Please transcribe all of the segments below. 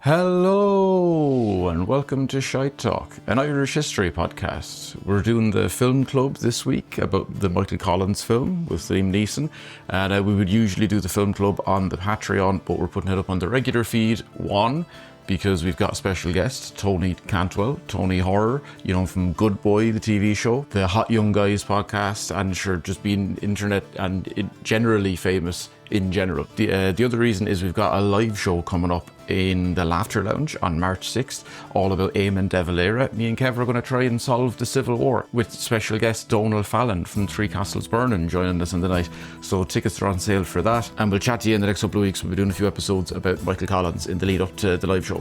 Hello and welcome to Shite Talk, an Irish history podcast. We're doing the film club this week about the Michael Collins film with Liam Neeson, and we would usually do the film club on the Patreon, but we're putting it up on the regular feed. One, because we've got a special guest, Tony Cantwell, Tony Horror, you know, from Good Boy, the TV show, the Hot Young Guys podcast, and sure, just being internet and generally famous in general. The other reason is we've got a live show coming up in the Laughter Lounge on March 6th, all about Eamon De Valera. Me and Kev are going to try and solve the Civil War with special guest Donal Fallon from Three Castles Burning joining us on the night. So tickets are on sale for that, and we'll chat to you in the next couple of weeks. We'll be doing a few episodes about Michael Collins in the lead up to the live show.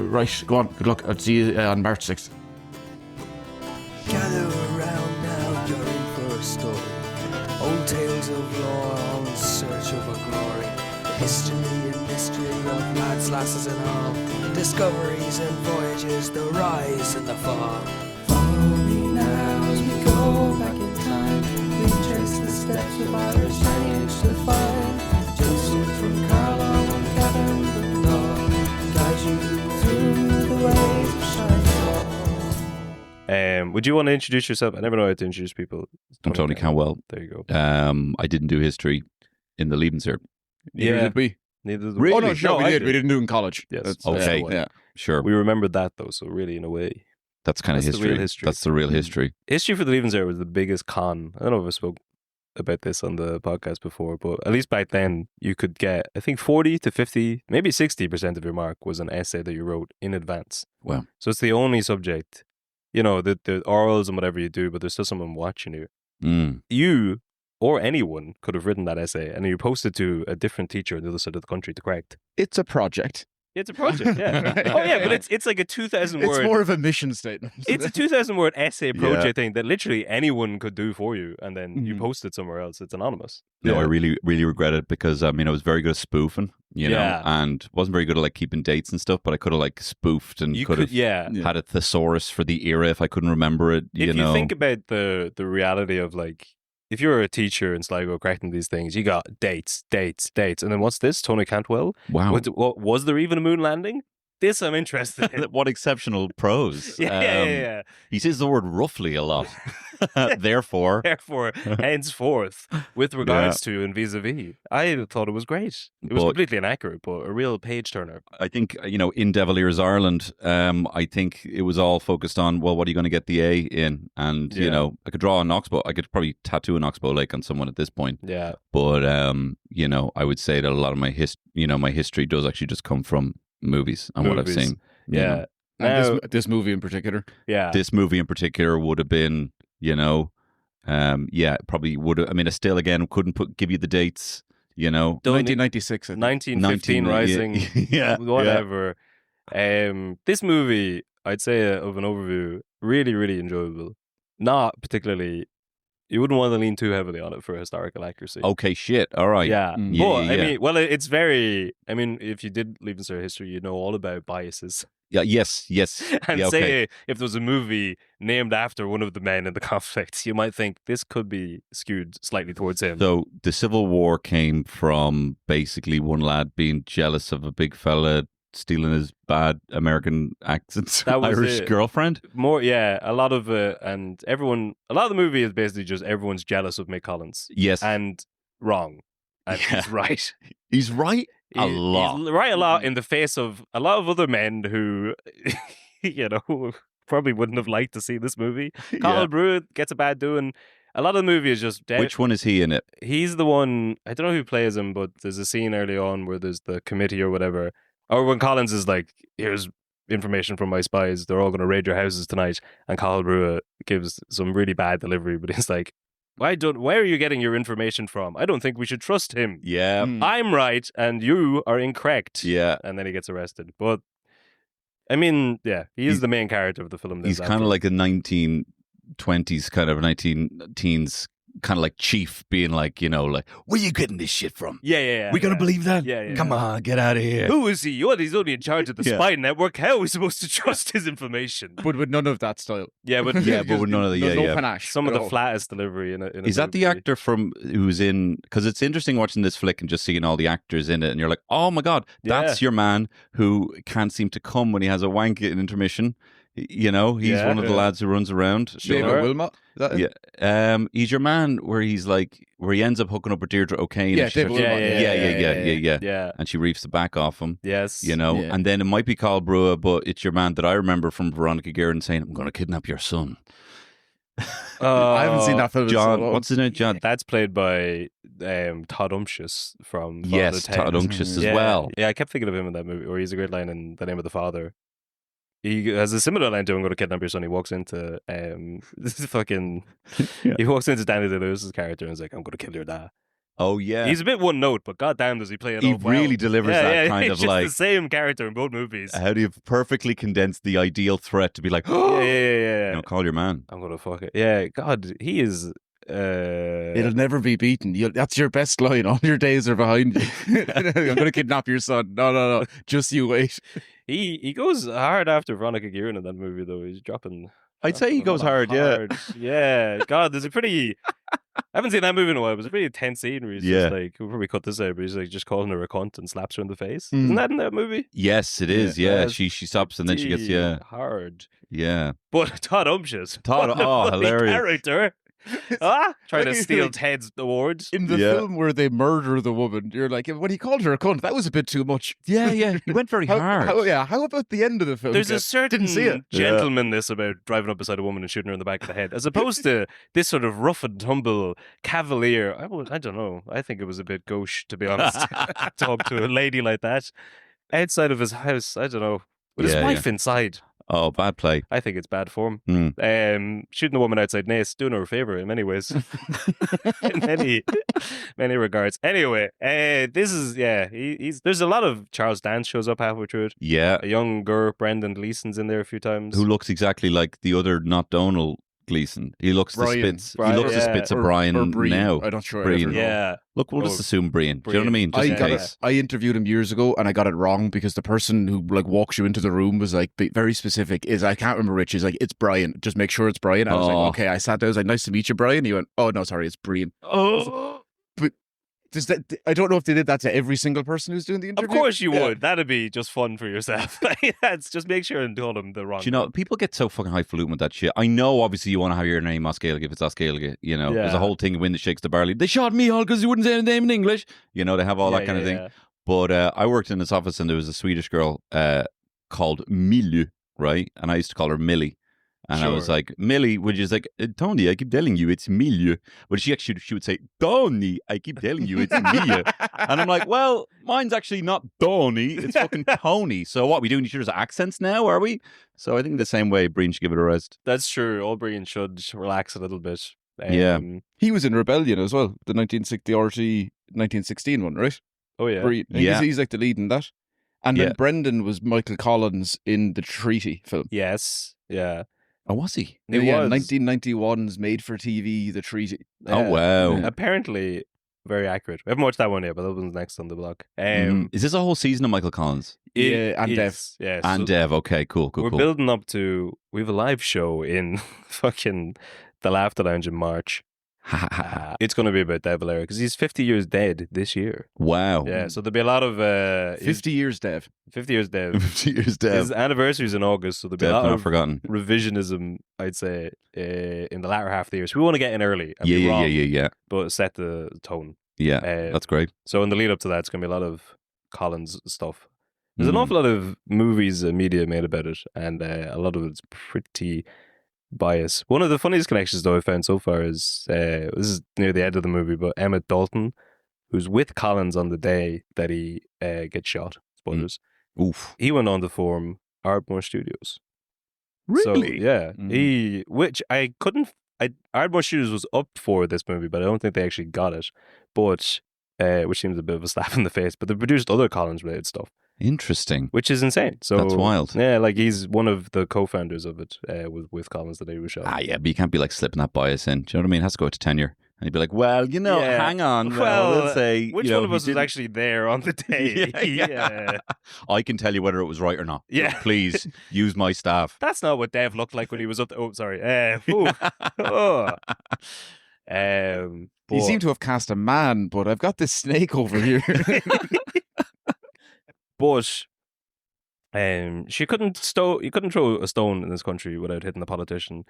Right, go on, good luck. I'll see you on March 6th. Gather around now, you're in for a story. Old tales of lore, all in search of a glory. The history and mystery of lads, lasses and all. Discoveries and voyages, the rise and the fall. Follow me now as we go back in time. We trace the steps of Irish lineage to find Joseph from Carlo and Kevin and Donal. Guide you through the ways of Shite Talk. Would you want to introduce yourself? I never know how to introduce people. I'm Tony Cantwell. There you go. I didn't do history in the Lebensjahr. Neither did we. Neither did Really? we. Oh, no, sure, we I did. We didn't do it in college. Yes. That's, Okay. yeah. Sure. We remembered that though, so really, in a way, That's kind of That's the history. real history. That's the real history. history for the Lebensjahr was the biggest con. I don't know if I spoke about this on the podcast before, but at least back then, you could get, I think, 40 to 50, maybe 60% of your mark was an essay that you wrote in advance. Wow. So it's the only subject, you know, the orals and whatever you do, but there's still someone watching you. Mm. You or anyone could have written that essay, and you posted to a different teacher on the other side of the country to correct. It's a project. It's a project, yeah. Oh yeah, but it's like a 2,000 word. It's more of a mission statement. It's a 2,000 word essay project Yeah. thing that literally anyone could do for you, and then you post it somewhere else. It's anonymous. No, Yeah. I really, really regret it because I was very good at spoofing, you know, Yeah. and wasn't very good at like keeping dates and stuff. But I could have like spoofed and You could could, have yeah. had a thesaurus for the era if I couldn't remember it. If know, you think about the reality of like, if you're a teacher in Sligo correcting these things, you got dates, and then what's this? Tony Cantwell? wow, Was there even a moon landing? This I'm interested in. what exceptional prose. Yeah. He says the word roughly a lot. Therefore, Therefore, henceforth, with regards to and vis-a-vis, I thought it was great. It was But- completely inaccurate, but a real page turner. I think, in De Valera's Ireland, I think it was all focused on, well, what are you going to get the A in? And, Yeah. I could draw an oxbow. I could probably tattoo an oxbow lake on someone at this point. Yeah. But, I would say that a lot of my history does actually just come from movies and what I've Movies. seen. you Yeah. know. And Now, this movie in particular. yeah. This movie in particular would have been, probably would have. I still, again, couldn't give you the dates, Don't- 1996, I think. 1915 Rising. yeah. Whatever. This movie, I'd say of an overview, really, really enjoyable. Not particularly, you wouldn't want to lean too heavily on it for historical accuracy. Okay, shit. All right. Yeah. Mm. But, Yeah. it's very, if you did Lebensjahr history, you know all about biases. Yeah. Yes. And yeah, okay. say if there was a movie named after one of the men in the conflict, you might think this could be skewed slightly towards him. So the Civil War came from basically one lad being jealous of a big fella stealing his bad American accent That was Irish it. girlfriend. More, yeah, a lot of it, and a lot of the movie is basically just everyone's jealous of Mick Collins. Yes. And wrong. And Yeah. he's right. He's right a He's lot. right a lot in the face of a lot of other men who, probably wouldn't have liked to see this movie. Cathal Brugha gets a bad doing. A lot of the movie is just dead. Which one is he in it? He's the one, I don't know who plays him, but there's a scene early on where there's the committee or whatever. Or when Collins is like, here's information from my spies. They're all going to raid your houses tonight. And Cathal Brugha gives some really bad delivery, but he's like, where are you getting your information from? I don't think we should trust him. Yeah. Mm. I'm right and you are incorrect. Yeah. And then he gets arrested. But, he is He's- the main character of the film. He's kind of like a 1920s kind of 19 teens kind of like chief being like, like, where you getting this shit from? Yeah. We gonna believe that? Yeah. Come on, get out of here. Who is he? What? He's only in charge of the Yeah. spy network. How are we supposed to trust his information? But with none of that style. Yeah, but Yeah, but with none of the There's no yeah. panache. some of at the all. flattest delivery in a Is that the movie. actor from who's in? Because it's interesting watching this flick and just seeing all the actors in it, and you're like, oh my god, that's your man who can't seem to come when he has a wank in intermission. He's one of the lads who runs around. David Sure. Wilmot? Is that it? Yeah, he's your man where he's like where he ends up hooking up with Deirdre O'Kane. Yeah, and she David starts- Wilmot. yeah. And she reefs the back off him. Yes. Yeah. And then it might be Carl Brua, but it's your man that I remember from Veronica Guerin saying, "I'm going to kidnap your son." I haven't seen that film. in so John, long. what's his name? John. That's played by Todd Umptious from Father Yes, Ted. Todd Unctious as Yeah. well. Yeah, I kept thinking of him in that movie, where he's a great line in The Name of the Father. He has a similar line to "I'm going to kidnap your son." He walks into this is fucking. Yeah. He walks into Danny DeLuis's character and is like, "I'm going to kill your dad." Oh yeah, He's a bit one note, but goddamn, does he play it he off well. really delivers that kind he's of just like. the same character in both movies. How do you perfectly condense the ideal threat to be like, yeah. call your man. I'm gonna fuck it. Yeah, God, he is. It'll never be beaten. That's your best line. All your days are behind you. I'm going to kidnap your son. No. Just you wait. He goes hard after Veronica Guerin in that movie, though. He's dropping. I'd say he a goes lot hard, yeah. Yeah, God, there's a pretty. I haven't seen that movie in a while. It was a pretty intense scene where he's just like, we'll probably cut this out, but he's like just calling her a cunt and slaps her in the face. Isn't that in that movie? Yes, it is. Yeah, she stops and then she gets Pretty hard. yeah. But Todd Umptious, Todd- what a oh, funny hilarious. character. Trying to Like, steal like- Ted's awards. In the Yeah. film where they murder the woman, you're like, when he called her a cunt, that was a bit too much. Yeah. He went very hard. How about the end of the film? There's a Kev? certain Didn't see it. gentlemanness about driving up beside a woman and shooting her in the back of the head, as opposed to this sort of rough and tumble cavalier. I don't know. I think it was a bit gauche, to be honest. Talk to a lady like that outside of his house. I don't know. With his Yeah, wife inside. Oh, bad play. I think it's bad form. Mm. Shooting a woman outside Nace, doing her a favor in many ways, in many regards. Anyway, this is there's a lot of Charles Dance shows up halfway through it. Yeah. A younger Brendan Gleeson's in there a few times. Who looks exactly like the other not Donal Gleeson. He looks the Brian. spits. Brian, he looks the yeah. spits of Or Brian Brian. now. I'm not sure. I Brian. ever know. Yeah. Look, we'll just assume Brian. Do you know what I mean? Just I in got case. I interviewed him years ago and I got it wrong because the person who like walks you into the room was like very specific. I can't remember which. He's like, it's Brian. Just make sure it's Brian. I was Oh. like, okay. I sat there. I was like, nice to meet you, Brian. He went, oh no, sorry, it's Brian. Oh, I don't know if they did that to every single person who's doing the of interview. course you Yeah. would. That'd be just fun for yourself. That's just make sure and tell them the wrong. Do you know, people get so fucking highfalutin with that shit. I know, obviously, you want to have your name Oscailge if it's Oscailge. There's Yeah. a whole thing of Wind That Shakes the Barley. They shot me all because you wouldn't say the name in English. They have all that kind of thing. Yeah. But I worked in this office and there was a Swedish girl called Millie, right? And I used to call her Millie. And I was Sure. like, Millie, which is like, Tony, I keep telling you it's Millie. But she would say, Tony, I keep telling you it's Millie. And I'm like, well, mine's actually not Tony, it's fucking Tony. So what, we doing each other's accents now, are we? So I think the same way, Breen should give it a rest. That's true. O'Brien should relax a little bit. Yeah. He was in Rebellion as well, the 1916 one, right? Oh yeah. Brian. Yeah. He's like the lead in that. And Yeah. then Brendan was Michael Collins in the Treaty film. Yes. Yeah. Oh, was he? It Yeah, was 1991's made for TV, The Treaty. Oh, wow. Apparently, very accurate. I haven't watched that one yet, but that one's next on the block. Is this a whole season of Michael Collins? Yeah, and Dev. Yeah, And Dev, okay, cool. we're building up to. We have a live show in fucking the Laughter Lounge in March. It's going to be about De Valera because he's 50 years dead this year. Wow. Yeah, so there'll be a lot of 50 years, Dev. 50 years dead. 50 years His Dev. anniversary's in August, so there'll be Dev, a lot not of forgotten. revisionism, I'd say, in the latter half of the year. So we want to get in early and Yeah, be yeah, wrong, yeah. but set the tone. Yeah, Uh, that's great. So in the lead up to that, it's going to be a lot of Collins stuff. There's an Mm. awful lot of movies and media made about it, and a lot of it's pretty biased. One of the funniest connections, though, I found so far is this is near the end of the movie, but Emmett Dalton, who's with Collins on the day that he gets shot. Spoilers. Oof. He went on to form Ardmore Studios. Really? So, yeah. Mm. Which I couldn't. Ardmore Studios was up for this movie, but I don't think they actually got it. But which seems a bit of a slap in the face. But they produced other Collins related stuff, Interesting. which is insane. So That's wild. Yeah, like he's one of the co-founders of it with Collins the day he was shot. Yeah, but you can't be like slipping that bias in. Do you know what I mean? It has to go to tenure. And he'd be like, well, Yeah. hang on. Well, let's say, which one of us was actually there on the day? Yeah. I can tell you whether it was right or not. Yeah. Please use my staff. That's not what Dev looked like when he was up there. Oh, sorry. Oh. You seem to have cast a man, but I've got this snake over here. But you couldn't throw a stone in this country without hitting a politician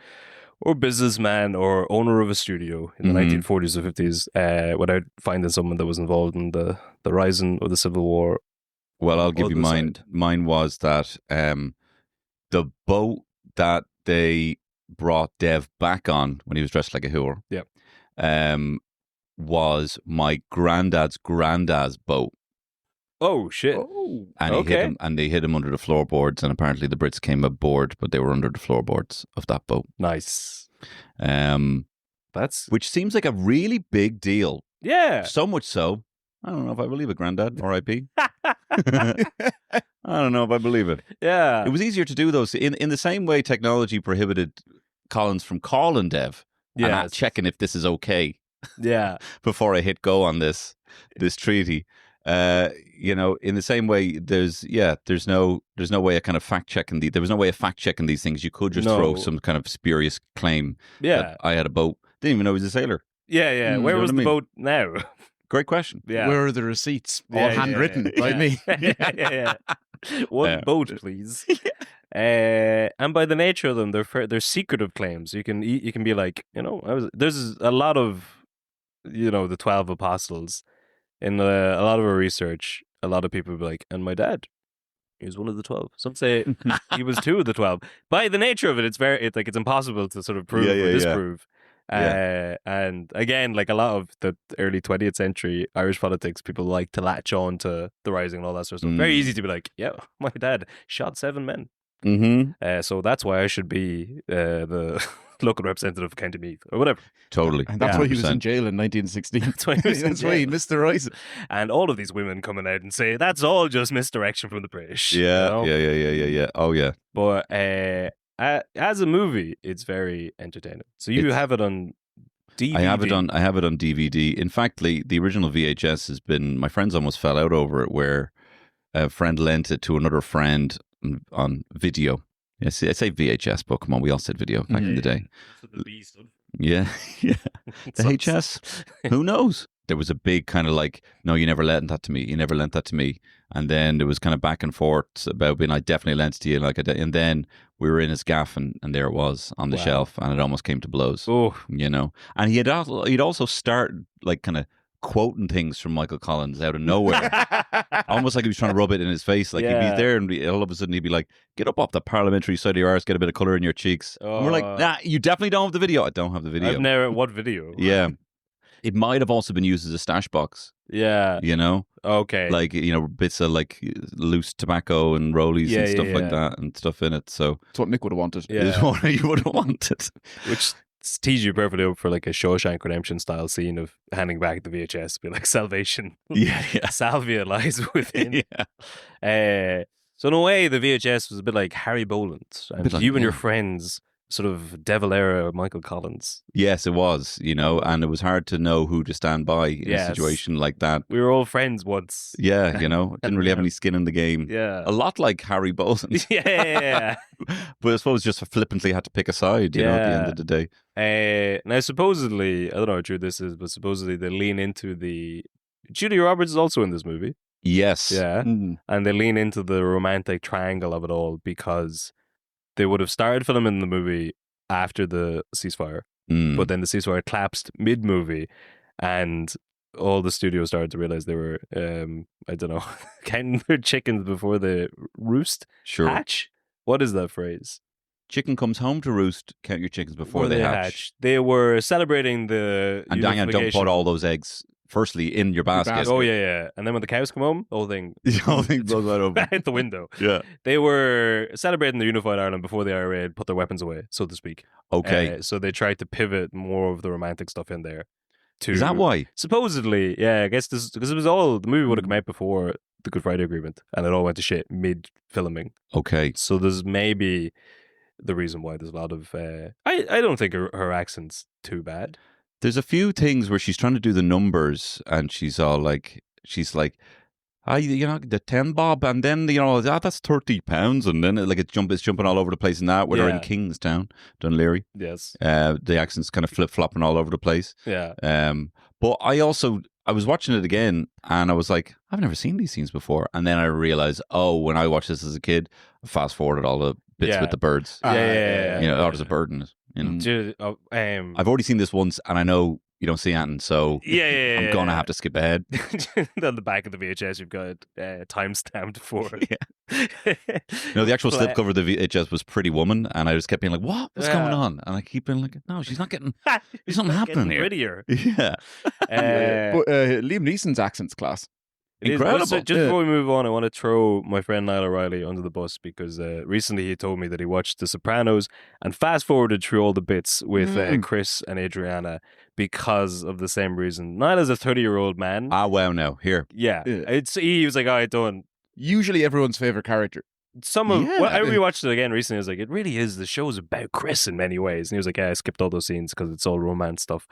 or businessman or owner of a studio in the 1940s or 50s without finding someone that was involved in the rising of the Civil War. Well, I'll give you mine. Mine was that the boat that they brought Dev back on when he was dressed like a whore was my granddad's boat. Oh shit! And he hit him, and they hit him under the floorboards. And apparently, the Brits came aboard, but they were under the floorboards of that boat. Nice. Which seems like a really big deal. Yeah. So much so, I don't know if I believe it, Granddad. R.I.P. I don't know if I believe it. Yeah. It was easier to do those in the same way technology prohibited Collins from calling Dev and checking if this is okay. Yeah. Before I hit go on this treaty. In the same way, there's no way of kind of fact checking there was no way of fact checking these things. You could just throw some kind of spurious claim. Yeah, I had a boat. Didn't even know he was a sailor. Yeah. Where was the boat now? Great question. Yeah. Where are the receipts? All handwritten by me. Yeah. One boat, please. And by the nature of them, they're secretive claims. You can be like, there's a lot of the 12 apostles. In a lot of our research, a lot of people be like, and my dad, he was one of the 12. Some say he was 2 of the 12. By the nature of it, it's impossible to sort of prove or disprove. And again, like a lot of the early 20th century Irish politics, people like to latch on to the Rising and all that sort of stuff. Very easy to be like, yeah, my dad shot 7 men. Mm-hmm. So that's why I should be the local representative of County Meath or whatever. Totally. And that's why he was in jail in 1916. That's why he missed the rise. And all of these women coming out and say, that's all just misdirection from the British. Yeah. Oh, yeah. But as a movie, it's very entertaining. So you have it on DVD. I have it on DVD. In fact, the original VHS has been, my friends almost fell out over it, where a friend lent it to another friend on video. Yes, I say VHS, but come on, we all said video back in the day. So the B stood. Yeah. The HS, who knows? There was a big kind of like, no, you never lent that to me. You never lent that to me. And then there was kind of back and forth about being, I definitely lent it to you. And then we were in his gaff, and there it was on the shelf, and it almost came to blows. Oh, And he'd also start like kind of quoting things from Michael Collins out of nowhere, almost like he was trying to rub it in his face. Like he'd be there, and all of a sudden he'd be like, "Get up off the parliamentary side of your arse, get a bit of color in your cheeks." And we're like, "Nah, you definitely don't have the video." I don't have the video. What video? Yeah, it might have also been used as a stash box. Yeah, okay, like bits of like loose tobacco and rollies and stuff like that, and stuff in it. So it's what Nick would have wanted. Yeah, it's what you would have wanted. Which tees you perfectly up for like a Shawshank Redemption style scene of handing back the VHS, be like, salvation. Yeah. Salvia lies within. So in a way, the VHS was a bit like Harry Boland, and you and your friends sort of De Valera, Michael Collins. Yes, it was, and it was hard to know who to stand by in a situation like that. We were all friends once. Yeah, didn't really have any skin in the game. Yeah. A lot like Harry Boland. Yeah. But I suppose just flippantly had to pick a side, at the end of the day. Now, supposedly, I don't know how true this is, but supposedly they lean into Julia Roberts is also in this movie. Yes. Yeah. And they lean into the romantic triangle of it all because they would have started filming the movie after the ceasefire, but then the ceasefire collapsed mid-movie, and all the studios started to realize they were, I don't know, counting their chickens before they roost. Sure. Hatch? What is that phrase? Chicken comes home to roost, count your chickens before they hatch. They were celebrating the And don't put all those eggs firstly in your basket. Oh, yeah. And then when the cows come home, the whole thing blows right over. out the window. Yeah. They were celebrating the unified Ireland before the IRA had put their weapons away, so to speak. Okay. So they tried to pivot more of the romantic stuff in there. Is that why? Supposedly, yeah. I guess because it was the movie would have come out before the Good Friday Agreement, and it all went to shit mid-filming. Okay. So there's maybe the reason why there's a lot of... I don't think her accent's too bad. There's a few things where she's trying to do the numbers, and she's like, the 10 bob, and then that's 30 pounds, and then it's jumping all over the place in that. Where they're in Kingstown, Dunleary. Yes. The accent's kind of flip flopping all over the place. Yeah. But I was watching it again, and I was like, I've never seen these scenes before, and then I realized, when I watched this as a kid, I fast forwarded all the bits with the birds. Yeah. There's a bird in it. Dude, I've already seen this once, and I know you don't see anything, so I'm gonna have to skip ahead. On the back of the VHS, you've got time stamped for it. The actual slipcover of the VHS was Pretty Woman, and I just kept being like, "What's going on?" And I keep being like, "No, she's not getting. There's something happening here." Prettier. Yeah. But Liam Neeson's accent's class. Incredible. Just before we move on, I want to throw my friend Niall O'Reilly under the bus because recently he told me that he watched The Sopranos and fast forwarded through all the bits with Chris and Adriana because of the same reason. Niall is a 30-year-old man. Ah, wow, now here. Yeah. He was like, all right, done. Usually everyone's favorite character. I rewatched it again recently. I was like, it really is. The show's about Chris in many ways. And he was like, I skipped all those scenes because it's all romance stuff.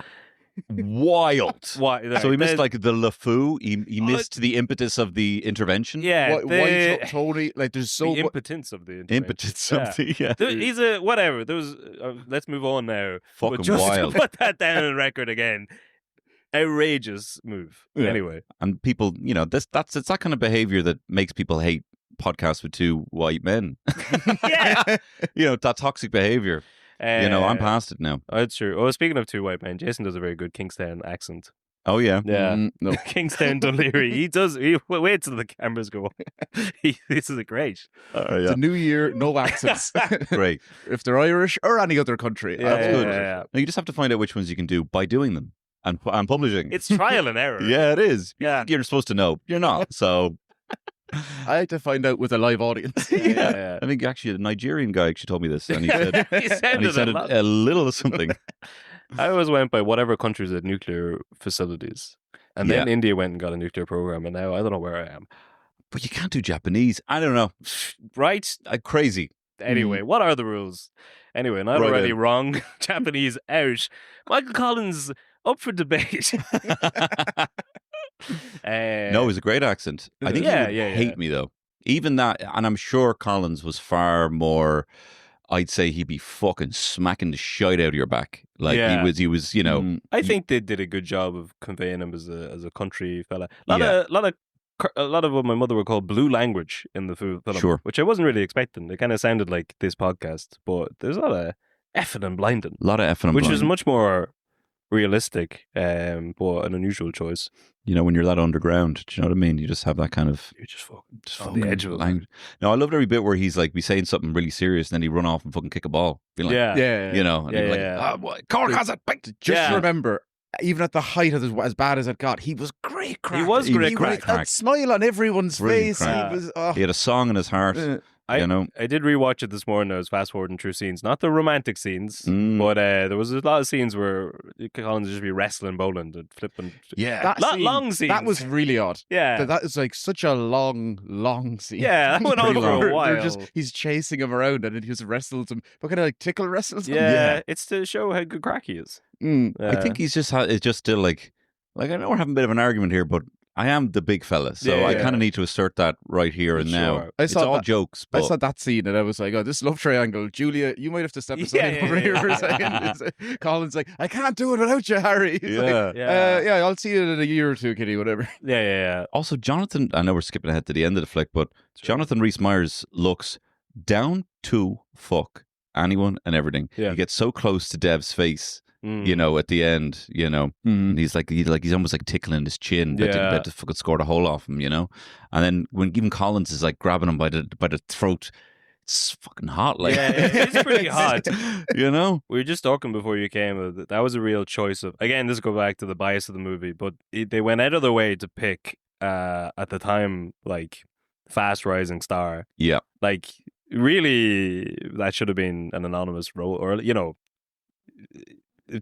Wild. So he missed the LeFou. He missed the impetus of the intervention. Yeah, why Tony? There's so the impotence of the impotence of the. He's a whatever. There was. Let's move on now. Fucking but just wild. To put that down on record again. Outrageous move. Yeah. Anyway, and people, it's that kind of behavior that makes people hate podcasts with two white men. Yeah. That toxic behavior. I'm past it now. That's true. Oh, speaking of two white men, Jason does a very good Kingstown accent. Oh, yeah? Yeah. No. Kingstown Dunleary. He does. Wait till the cameras go. This is great. It's a new year, no accents. Great. If they're Irish or any other country. That's good. Yeah. Now, you just have to find out which ones you can do by doing them and publishing. It's trial and error. Yeah, it is. Yeah. You're supposed to know. You're not. So... I had to find out with a live audience. Yeah. I think actually a Nigerian guy actually told me this, and he said, he sounded a little something. I always went by whatever countries had nuclear facilities, and then India went and got a nuclear program, and now I don't know where I am. But you can't do Japanese. I don't know. Right? Crazy. Anyway, what are the rules? Anyway, not already wrong. Japanese out. Michael Collins up for debate. No, it was a great accent. I think he would hate me though. Even that, and I'm sure Collins was far more. I'd say he'd be fucking smacking the shite out of your back. He was. I think they did a good job of conveying him as a country fella. A lot of what my mother would call blue language in the film, which I wasn't really expecting. It kind of sounded like this podcast, but there's a lot of effing and blinding. Which is much more realistic, but an unusual choice. When you're that underground, do you know what I mean? You just have that kind of... You're just on the edge of it. Language. No, I loved every bit where he's be saying something really serious and then he'd run off and fucking kick a ball. Being like, Cork has it. Just remember, even at the height of as bad as it got, he was great crack. He was great crack. That smile on everyone's face. He was... He had a song in his heart. I did rewatch it this morning. I was fast forwarding through scenes, not the romantic scenes, but there was a lot of scenes where Collins would just be wrestling Boland and flipping. Yeah, long scenes. That was really odd. Yeah, that is such a long scene. Yeah, that went on for a while. He's chasing him around and then he just wrestles him. What kind of tickle wrestles him? Yeah, it's to show how good crack he is. I think he's just it's just still like I know we're having a bit of an argument here, but I am the big fella, so I kind of need to assert that right here and now. It's all jokes. But... I saw that scene and I was like, oh, this love triangle. Julia, you might have to step aside over here for a second. Colin's like, I can't do it without you, Harry. He's I'll see you in a year or two, kitty, whatever. Yeah. Also, Jonathan, I know we're skipping ahead to the end of the flick, but Jonathan Rhys-Meyers looks down to fuck anyone and everything. Yeah. He gets so close to Dev's face. At the end, and he's he's almost like tickling his chin, but to fucking scored a hole off him, and then when even Collins is grabbing him by the throat, it's fucking hot, it's pretty hot. We were just talking before you came. That was a real choice of. Again, this goes back to the bias of the movie, but they went out of their way to pick at the time fast rising star. Yeah, really, that should have been an anonymous role, or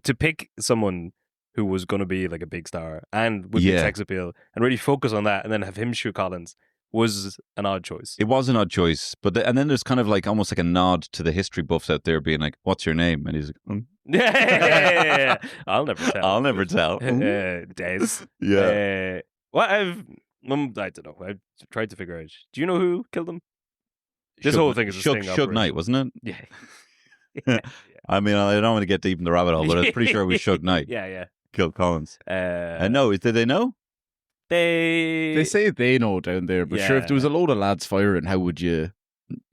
to pick someone who was going to be a big star and with big sex appeal and really focus on that and then have him shoot Collins was an odd choice. It was an odd choice, but and then there's kind of almost like a nod to the history buffs out there being like, what's your name? And he's like, Yeah. I'll never tell. I'll never tell. Des. Yeah. Well, I don't know. I've tried to figure out. Do you know who killed him? This whole thing is a sting Suge operation. Knight, wasn't it? Yeah. I mean, I don't want to get deep in the rabbit hole, but I'm pretty sure it was Suge Knight Yeah. killed Collins. Uh, No, did they know? They say they know down there, but sure, if there was a load of lads firing, how would you?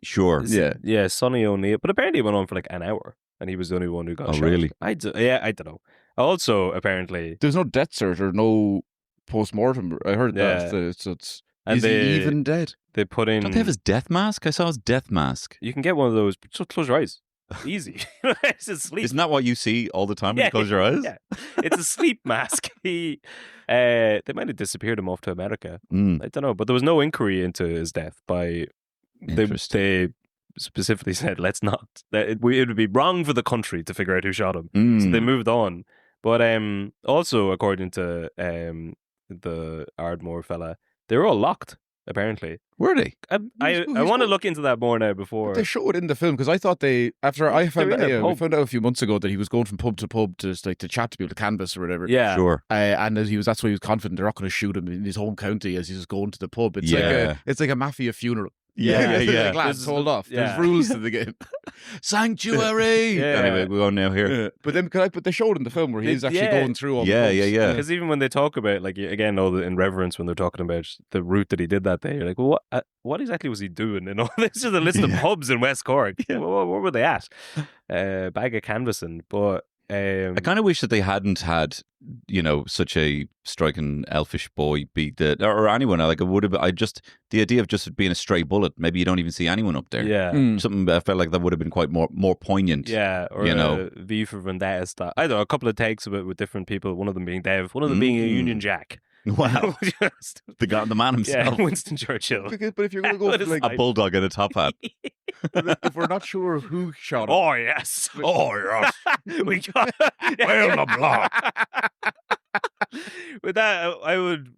Sure. Yeah, Sonny O'Neill. But apparently it went on for like an hour, and he was the only one who got shot. Really? I don't know. Also, apparently... There's no death cert or no post-mortem. I heard that. So it's... And is he even dead? They put in... Don't they have his death mask? I saw his death mask. You can get one of those. Just close your eyes. Easy. It's a sleep. Isn't that what you see all the time when you close your eyes? Yeah. It's a sleep mask. They might have disappeared him off to America. I don't know. But there was no inquiry into his death by... They specifically said, let's not. It would be wrong for the country to figure out who shot him. So they moved on. But also, according to the Ardmore fella, they were all locked, apparently. Were they? I want to look into that more now before. But they show it in the film because I thought we found out a few months ago that he was going from pub to pub to chat to people, to canvas or whatever. Yeah, sure. And that's why he was confident they're not going to shoot him in his home county as he's just going to the pub. It's like a mafia funeral. Yeah. Like, lads, hold off. There's rules to the game. Sanctuary. Anyway, we're on now here. But they showed in the film where he's actually going through all the pubs. Yeah. Because even when they talk about, like, again, all in reverence when they're talking about the route that he did that day, you're like, well, what exactly was he doing? And all this is a list of pubs in West Cork. Where were they at? Bag of canvassing, but. I kind of wish that they hadn't had, such a striking elfish boy be or anyone. Like, it would have. The idea of just being a stray bullet. Maybe you don't even see anyone up there. Yeah, something I felt like that would have been quite more poignant. Yeah, or V for Vendetta style. I don't know, a couple of takes of it with different people. One of them being Dev, one of them being a Union Jack. Wow, the man himself, Winston Churchill. But if you're going to go for a bulldog in a top hat, if we're not sure who shot him, oh yes, we got well the block. With that, I would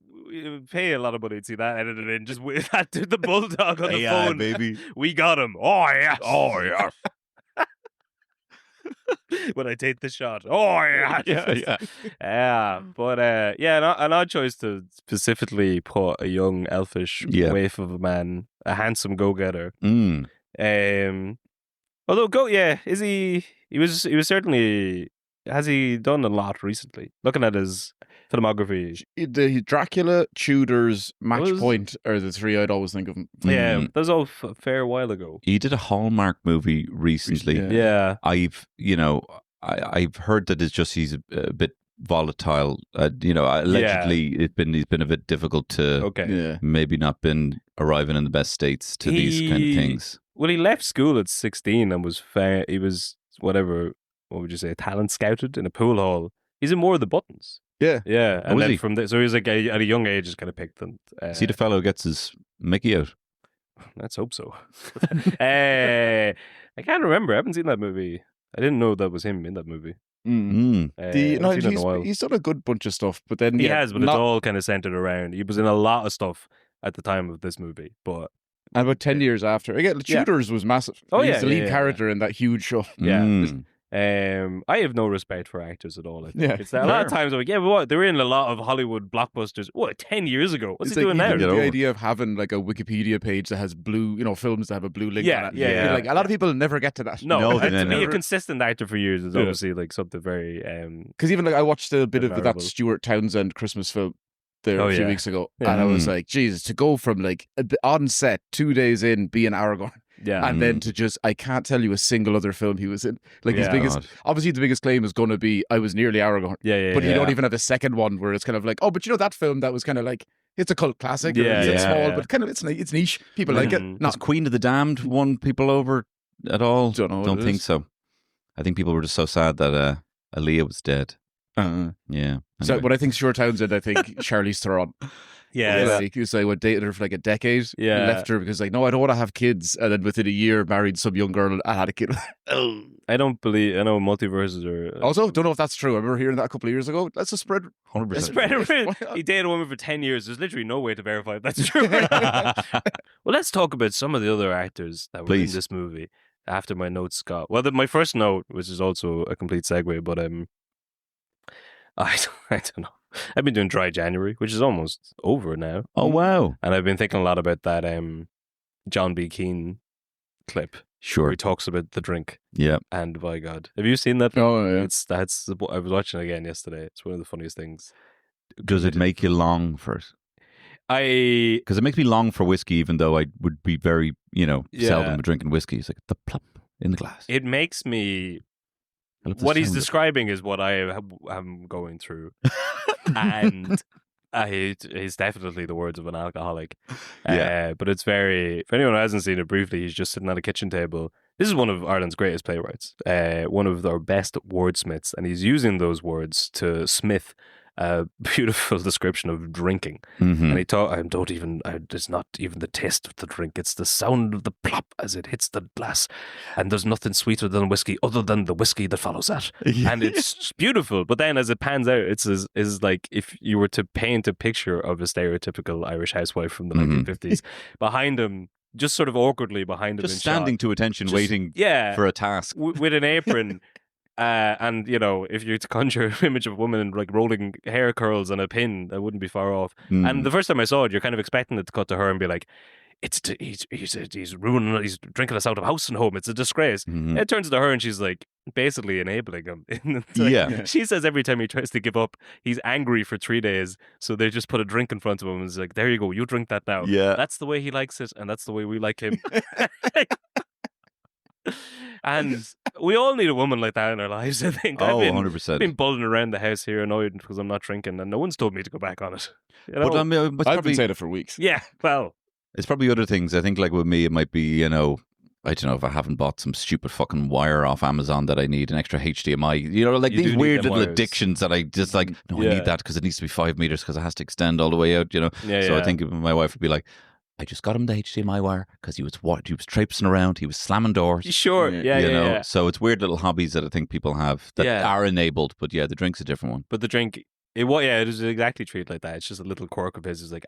pay a lot of money to see that edited in. Just with that, the bulldog on the phone, baby. We got him. Oh yes, oh yes. When I take the shot. Oh yeah. But an odd choice to specifically put a young elfish waif of a man, a handsome go-getter. Although is he was certainly, has he done a lot recently? Looking at his filmography, the Dracula, Tudors, Match Point are the three I'd always think of him. Yeah, that was all a fair while ago. He did a Hallmark movie recently. Yeah. I've heard that he's a bit volatile. Allegedly he's been a bit difficult to maybe not been arriving in the best states to these kind of things. Well, he left school at 16 and was he was what would you say, talent scouted in a pool hall. He's in more of the Buttons. Yeah. And then from there, so he was like at a young age, just kind of picked them. See the fellow who gets his Mickey out. Let's hope so. I can't remember. I haven't seen that movie. I didn't know that was him in that movie. He's done a good bunch of stuff, but then he has, but it's all kind of centered around. He was in a lot of stuff at the time of this movie, but about 10 years after, again, Tudors was massive. He was the lead character in that huge show. I have no respect for actors at all. I think. It's that a lot of times I'm like, but what? They were in a lot of Hollywood blockbusters. What, 10 years ago? What's he doing now? The idea of having like a Wikipedia page that has blue, films that have a blue link on it. Like a lot of people never get to that. No, to be a consistent actor for years is obviously like something very. Because even like I watched a bit of that Stuart Townsend Christmas film there a few weeks ago, and I was like, Jesus, to go from like on set 2 days in being Aragorn. And then to just, I can't tell you a single other film he was in. Like his obviously the biggest claim is going to be, I was nearly Aragorn. But you don't even have a second one where it's kind of like, oh, but that film that was kind of like, it's a cult classic. It's small, but kind of it's niche. People like it. Not Queen of the Damned won people over at all. Don't think so. I think people were just so sad that Aaliyah was dead. Yeah. Anyway. So, but I think Stuart Townsend, I think Charlize Theron. Like you say, dated her for like a decade. Left her because like, no, I don't want to have kids. And then within a year, married some young girl and had a kid. I don't believe. I know multiverses are. Also, don't know if that's true. I remember hearing that a couple of years ago. That's a spread. 100%. He dated a woman for 10 years. There's literally no way to verify if that's true. Well, let's talk about some of the other actors that were in this movie. after my notes got my first note, which is also a complete segue, but I don't know. I've been doing dry January, which is almost over now. Oh wow! And I've been thinking a lot about that John B. Keane clip where Sure. he talks about the drink. Yeah. And by God, have you seen that? Oh, yeah. I was watching it again yesterday. It's one of the funniest things. Does it make you long for it? Because it makes me long for whiskey, even though I would be very, seldom drinking whiskey. It's like the plop in the glass. It makes me. I love the What he's sound of it. describing is what I am going through, and it's definitely the words of an alcoholic. Yeah. But it's very. For anyone who hasn't seen it briefly, he's just sitting at a kitchen table. This is one of Ireland's greatest playwrights, one of our best wordsmiths, and he's using those words to smith a beautiful description of drinking. Mhm. And he it's not even the taste of the drink, it's the sound of the plop as it hits the glass. And there's nothing sweeter than whiskey other than the whiskey that follows that. Yeah. And it's beautiful. But then as it pans out, it's like if you were to paint a picture of a stereotypical Irish housewife from the 1950s, behind him, just sort of awkwardly behind him, Just in standing shot, to attention, waiting yeah, for a task. with an apron. And if you're to conjure an image of a woman in like rolling hair curls and a pin, that wouldn't be far off. Mm. And the first time I saw it, you're kind of expecting it to cut to her and be like, he's ruining, he's drinking us out of house and home. It's a disgrace. Mhm. It turns to her and she's like basically enabling him. It's like, Yeah. she says every time he tries to give up, he's angry for 3 days. So they just put a drink in front of him and it's like, there you go, you drink that now. Yeah. That's the way he likes it, and that's the way we like him. And we all need a woman like that in our lives, I think. Oh, I've 100%. been bulling around the house here annoyed because I'm not drinking, and no one's told me to go back on it. But I mean, it's I've probably, been saying it for weeks. Yeah, well, it's probably other things. I think, like with me, it might be, I don't know, if I haven't bought some stupid fucking wire off Amazon that I need, an extra HDMI, like You do these need weird them little wires. addictions that I just like, no, I Yeah. need that because it needs to be 5 meters because it has to extend all the way out, Yeah, So I yeah. think my wife would be like, I just got him the HDMI wire because he was traipsing around, he was slamming doors. sure. Yeah, Yeah. So it's weird little hobbies that I think people have that Yeah. are enabled, but yeah, the drink's a different one. But the drink, it is exactly treated like that. It's just a little quirk of his. It's like,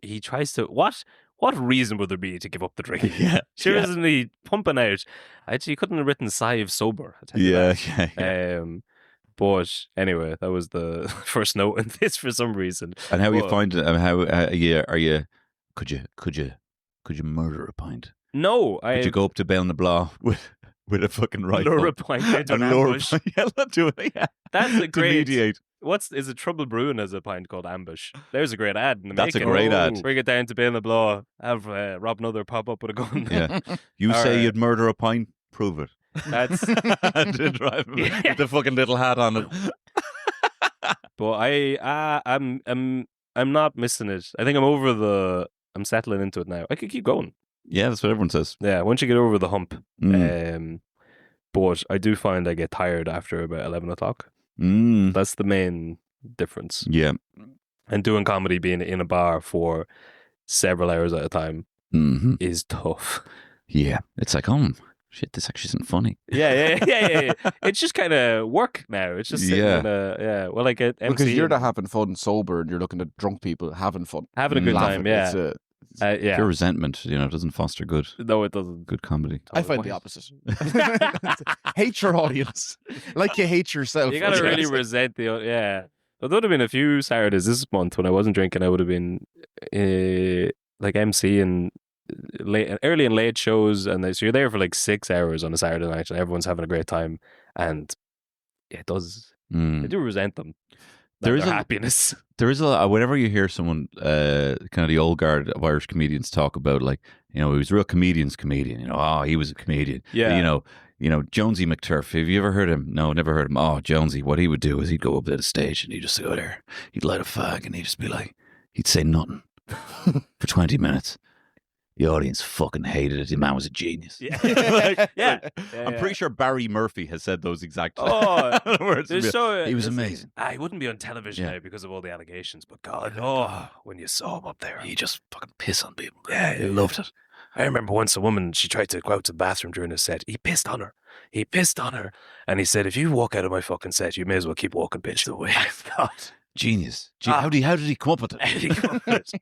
he tries to, what reason would there be to give up the drink? Yeah, Sure, yeah. isn't he pumping out? He couldn't have written Sigh of Sober. I'll tell you that. Yeah. But anyway, that was the first note in this for some reason. And how you But- find it? How are you? Could you murder a pint? No, Could you go up to Belnabla with a fucking rifle? lure a pint into an And lure a ambush. pint- Yeah, let's do it. Yeah. That's a To great. mediate. Is it Trouble Brewing has a pint called Ambush? There's a great ad in the That's a making. great ad. Bring it down to Belnabla, have Rob Nuther pop up with a gun. Yeah. You All say right. you'd murder a pint? Prove it. That's. And then drive him Yeah. with the fucking little hat on it. But I'm not missing it. I think I'm settling into it now. I could keep going. Yeah, that's what everyone says. Yeah, once you get over the hump. Mm. But I do find I get tired after about 11 o'clock. Mm. That's the main difference. Yeah. And doing comedy, being in a bar for several hours at a time Hmm. is tough. Yeah. It's like, oh, shit, this actually isn't funny. Yeah. It's just kind of work now. It's just sitting Yeah. in well, like at MC, Because you're not having fun sober and you're looking at drunk people having fun. having a good laughing. time. Yeah, It's, yeah. Pure resentment, it doesn't foster good No, it doesn't. good comedy. I find the opposite. Hate your audience like you hate yourself. You gotta really resent the yeah. But there would have been a few Saturdays this month when I wasn't drinking. I would have been like MC and early and late shows, and so you're there for like 6 hours on a Saturday night, and everyone's having a great time, and it does. I Mm. do resent them. There is their a- happiness. There is whenever you hear someone, kind of the old guard of Irish comedians talk about, like, he was a real comedian's comedian, he was a comedian. Yeah. Jonesy McTurf, have you ever heard him? No, never heard him. Oh, Jonesy, what he would do is he'd go up to the stage and he'd just go there, he'd light a fag and he'd just be like, he'd say nothing for 20 minutes. The audience fucking hated it. The man was a genius. Yeah. Like, Yeah. I'm pretty sure Barry Murphy has said those exact Oh, words. There's so He was there's- amazing. He wouldn't be on television Yeah. now because of all the allegations. But God, when you saw him up there, He just fucking piss on people. Yeah, He loved it. I remember once a woman, she tried to go out to the bathroom during a set. He pissed on her. And he said, if you walk out of my fucking set, you may as well keep walking, bitch. I thought, Genius. How did he come up with it?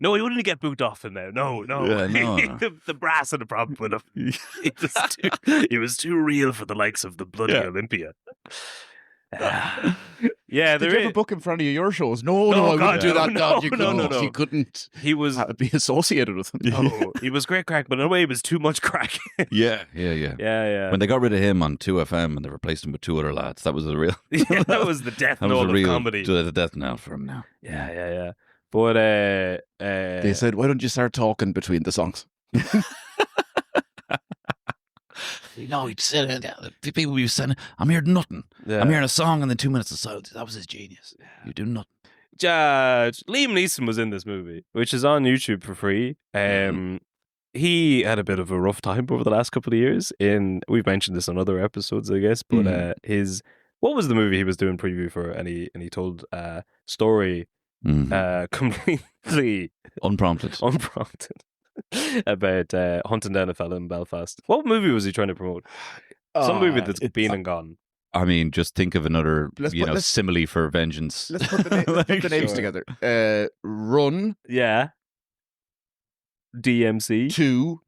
No, he wouldn't get booked off in there. No. Yeah, no. The brass had a problem with him. He was too real for the likes of the bloody Olympia. Yeah, Did you ever book him for any of your shows? No, I wouldn't God, do that. no, God, you no, couldn't. no. You couldn't He was be associated with him. Oh, he was great crack, but in a way, he was too much crack. Yeah. Yeah. When they got rid of him on 2FM and they replaced him with two other lads, that was a real. That was the death That was knell a of real comedy. the death knell for him now. Yeah. But They said, "Why don't you start talking between the songs?" He said, the people were saying, I'm hearing nothing. Yeah. I'm hearing a song and then 2 minutes of silence. That was his genius. You do nothing. Liam Neeson was in this movie, which is on YouTube for free. He had a bit of a rough time over the last couple of years. We've mentioned this on other episodes, I guess. But what was the movie he was doing preview for? And he told a story completely Unprompted. about hunting down a fella in Belfast. What movie was he trying to promote? Some movie that's been and gone. I mean, just think of another, let's- simile for vengeance. Let's put the names together. Run. Yeah. DMC. Two.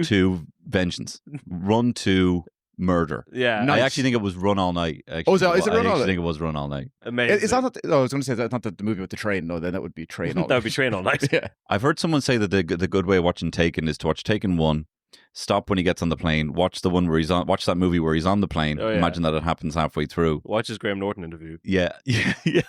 To vengeance. Run to murder. Yeah. Nice. I actually think it was Run All Night. Is it Run All I actually Night? think it was Run All Night. Amazing. Is that not? I was going to say that's not the movie with the train. No, then that would be Train. All That would be Train All Night. Yeah. I've heard someone say that the good way of watching Taken is to watch Taken 1, stop when he gets on the plane, watch the one where he's on, watch that movie where he's on the plane. Oh, yeah. Imagine that it happens halfway through. Watch his Graham Norton interview. Yeah.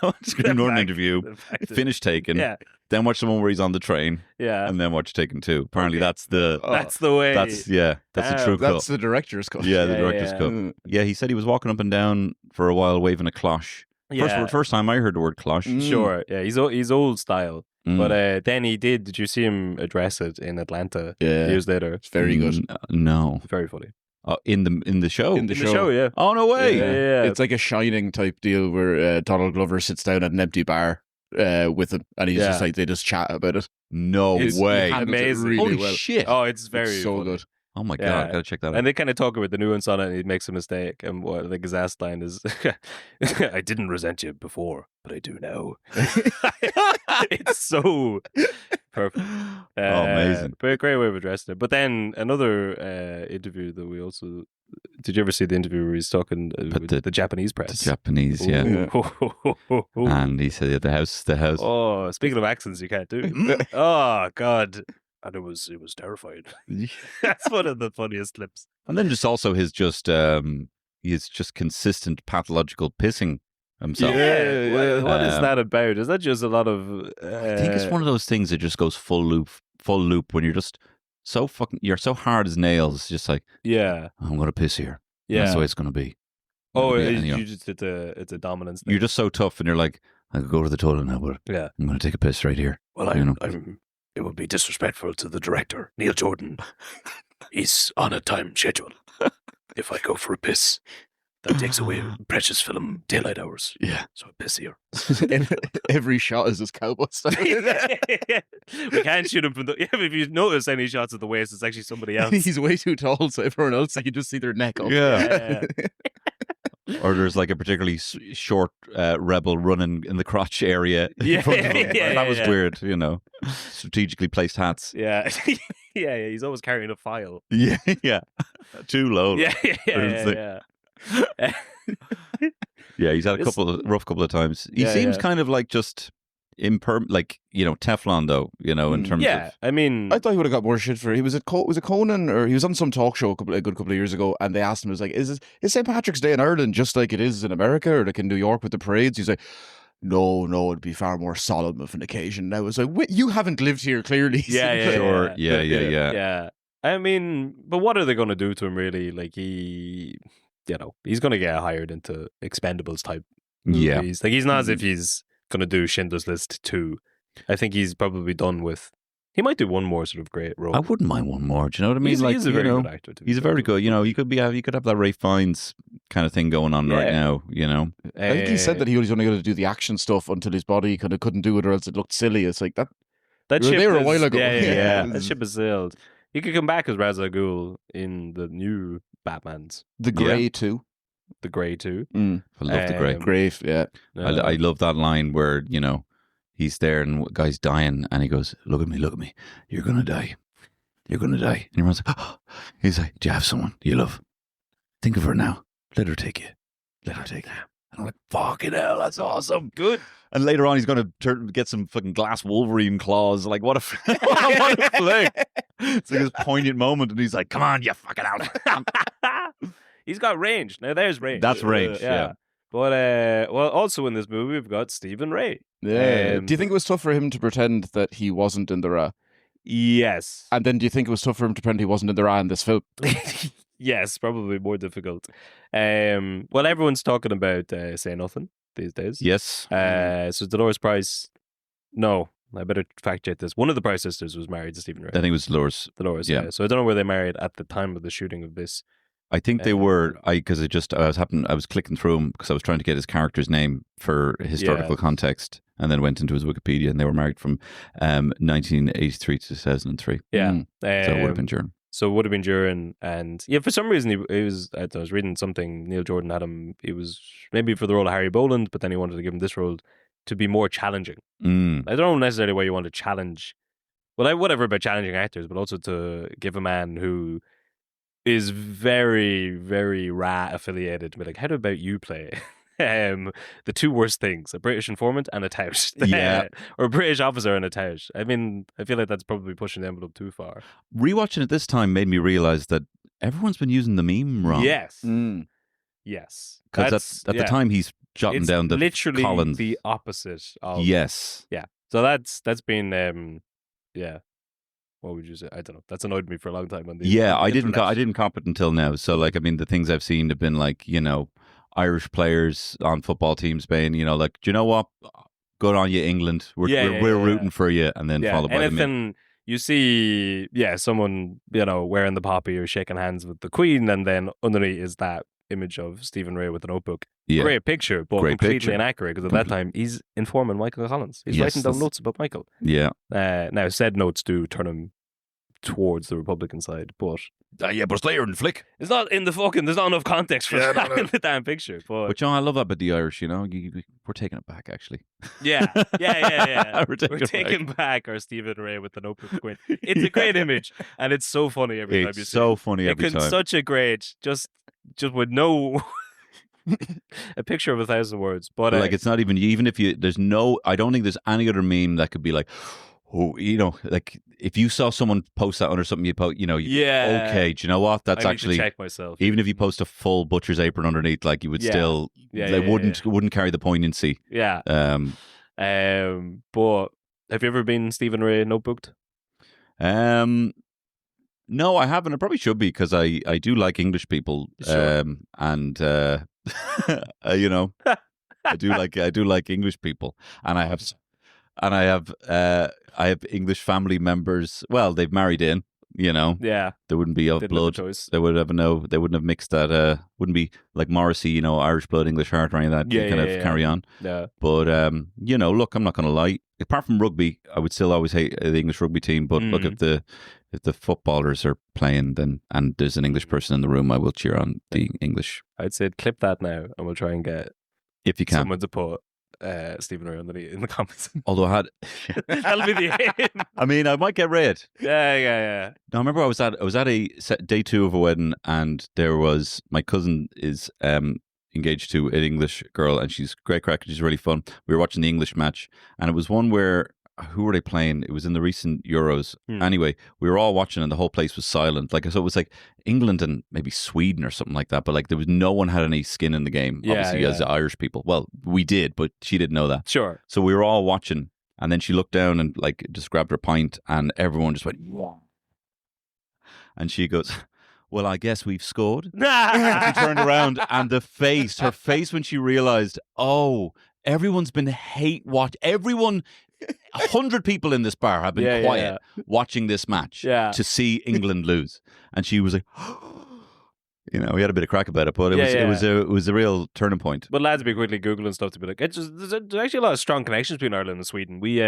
Watch Graham Norton interview, finish Taken, Yeah. then watch the one where he's on the train, Yeah. and then watch Taken 2. Apparently that's the That's the way. that's the true cut. That's the director's cut. Yeah, the Yeah, director's yeah. cut. Yeah, he said he was walking up and down for a while waving a cloche. Yeah. First time I heard the word cloche. Sure. Yeah. He's old style. Mm. But then he did. Did you see him address it in Atlanta Yeah. years later? It's very good. No. Very funny. In the show. In the In the show, yeah. Oh no way. Yeah. It's like a Shining type deal where Donald Glover sits down at an empty bar with him, and he's just like they just chat about it. No It's way. He handles it Amazing. really Holy well. shit. Oh, it's very It's so funny. good. Oh my god, Yeah. gotta check that out. And they kind of talk about the nuance on it, and he makes a mistake. And what like his ass line is, "I didn't resent you before, but I do now." It's so perfect. Amazing. But a great way of addressing it. But then another interview that we also did. You ever see the interview where he's talking with the Japanese press? The Japanese, yeah. Ooh. And he said, the house. Oh, speaking of accents, you can't do. Oh God. And it was terrifying. That's one of the funniest clips. And then just also his just consistent pathological pissing himself. Yeah. What is Um, that about? Is that just a lot of? I think it's one of those things that just goes full loop when you're just you're so hard as nails, just like, Yeah. I'm gonna piss here. Yeah. That's the way it's gonna be. Oh, It's it's a dominance thing. you're just so tough, and you're like, I could go to the toilet now, but Yeah. I'm gonna take a piss right here. Well, You know. it would be disrespectful to the director, Neil Jordan. He's on a time schedule. If I go for a piss, that takes away precious film daylight hours. Yeah. So I piss here. Every shot is just cowboy style. We can't shoot him from the. Yeah, if you notice any shots of the waist, it's actually somebody else. He's way too tall, so everyone else you just see their neck up. Yeah. Or there's like a particularly short rebel running in the crotch area. in Yeah, front of him. yeah, That was yeah. weird, strategically placed hats. Yeah. Yeah. He's always carrying a file. Yeah, yeah. Too low. Yeah. There's Yeah. Yeah, he's had a It's- rough couple of times. He Yeah, seems yeah. kind of like just Teflon though, in terms Yeah. of I mean, I thought he would have got more shit for it. He was at was it Conan, or he was on some talk show a good couple of years ago, and they asked him, "Is St. Patrick's Day in Ireland just like it is in America, or like in New York with the parades?" He's like, "No, it'd be far more solemn of an occasion." And I was like, "Wait, you haven't lived here, clearly." Yeah. Sure. Yeah. Yeah. I mean, but what are they going to do to him, really? Like, he's going to get hired into Expendables type Yeah. movies. Like, he's not as if he's going to do Schindler's List 2. I think he's probably done with. He might do one more sort of great role. I wouldn't mind one more. Do you know what I mean? He's a very good actor, too. He's a very good. You could have that Ray Fiennes kind of thing going on right Yeah. now. I think he said that he was only going to do the action stuff until his body kind of couldn't do it, or else it looked silly. It's like that. that you were ship there a is- while ago. Yeah. Yeah. That ship has sailed. He could come back as Ra's al Ghul in the new Batmans. The Grey too. The Grey too. I love the Grey. Great, yeah. I love that line where, you know, he's there and the guy's dying and he goes, look at me. You're going to die. You're going to die. And everyone's like, oh. He's like, do you have someone you love? Think of her now. Let her take you. Let her take you. And I'm like, fucking hell, that's awesome. Good. And later on, he's going to get some fucking glass Wolverine claws. Like, what a flick. It's like this poignant moment. And he's like, come on, you fucking out. He's got range. Now there's range. That's range, yeah. But, well, also in this movie, we've got Stephen Ray. Yeah. Do you think it was tough for him to pretend that he wasn't in the Ra? Yes. And then do you think it was tough for him to pretend he wasn't in the Ra in this film? Yes, probably more difficult. Well, everyone's talking about Say Nothing these days. Yes. So Dolores Price, no, I better fact check this. One of the Price sisters was married to Stephen Ray. I think it was Dolores. Dolores, yeah. So I don't know where they married at the time of the shooting of this. I think they were, I was clicking through him because I was trying to get his character's name for historical context, and then went into his Wikipedia, and they were married from 1983 to 2003. Yeah. So it would have been during. So it would have been during, and yeah, for some reason he was. I was reading something. Neil Jordan had him. He was maybe for the role of Harry Boland, but then he wanted to give him this role to be more challenging. I don't know necessarily why you want to challenge. Well, whatever about challenging actors, but also to give a man who is very, very Ra affiliated to be like, how about you play the two worst things, a British informant and a tout. Yeah. Or a British officer and a tout. I mean, I feel like that's probably pushing the envelope too far. Rewatching it this time made me realize that everyone's been using the meme wrong. Yes. Yes. Because at the time he's jotting down the literally Collins. the opposite of... Yes. Yeah. So that's been, yeah. What would you say? I don't know. That's annoyed me for a long time on the I internet. didn't cop it until now. So like, I mean, the things I've seen have been like, you know, Irish players on football teams saying, you know, like, do you know what? Good on you, England. We're rooting for you, and then followed by the meme. You see, someone, you know, wearing the poppy or shaking hands with the Queen, and then underneath is that image of Stephen Ray with a notebook. Yeah. Great picture, but completely inaccurate, because at that time he's informing Michael Collins. He's writing down notes about Michael. Yeah. Now, said notes do turn him towards the Republican side, but but it's later in the flick. it's not in the fucking. There's not enough context for that in the damn picture. But John, I love that about the Irish. You know, we're taking it back actually. yeah. We're taking back our Stephen Ray with the notebook Queen. It's a great image, and it's so funny every time you see it. It's so funny every time. Such a great, just with no. A picture of 1,000 words, but like it's not even if you. There's no. I don't think there's any other meme that could be like. Oh, you know, like if you saw someone post that under something you post, you know, okay, do you know what? That's I need actually to check myself. Even if you post a full butcher's apron underneath, like you would still, they wouldn't carry the poignancy. Yeah. But have you ever been Stephen Ray notebooked? No, I haven't. I probably should be because I do like English people. Sure. And you know, I do like English people, and I have English family members. Well, they've married in, you know. Yeah. There wouldn't be of Didn't blood. have a choice. They wouldn't have mixed that. Wouldn't be like Morrissey, you know, Irish blood, English heart, or any of that. Yeah, kind of carry on. Yeah. But you know, look, I'm not going to lie. Apart from rugby, I would still always hate the English rugby team. But look, if the footballers are playing, then and there's an English person in the room, I will cheer on the English. I'd say clip that now, and we'll try and get if you can someone to put Stephen Ray in the comments. Although I had, that'll be the aim. I mean, I might get read. Yeah. No, I remember I was at a day 2 of a wedding, and there was my cousin is engaged to an English girl, and she's great crack. She's really fun. We were watching the English match, and it was one where. Who were they playing? It was in the recent Euros. Anyway, we were all watching and the whole place was silent. Like, so it was like England and maybe Sweden or something like that. But like, there was no one had any skin in the game. Obviously, as Irish people. Well, we did, but she didn't know that. Sure. So we were all watching, and then she looked down and like just grabbed her pint, and everyone just went, "Whoa." And she goes, "Well, I guess we've scored." She turned around, and her face when she realized, oh, everyone's been everyone. 100 people in this bar have been quiet watching this match to see England lose. And she was like, You know, we had a bit of crack about it, but it was a real turning point. But lads be quickly googling stuff to be like, there's actually a lot of strong connections between Ireland and Sweden. We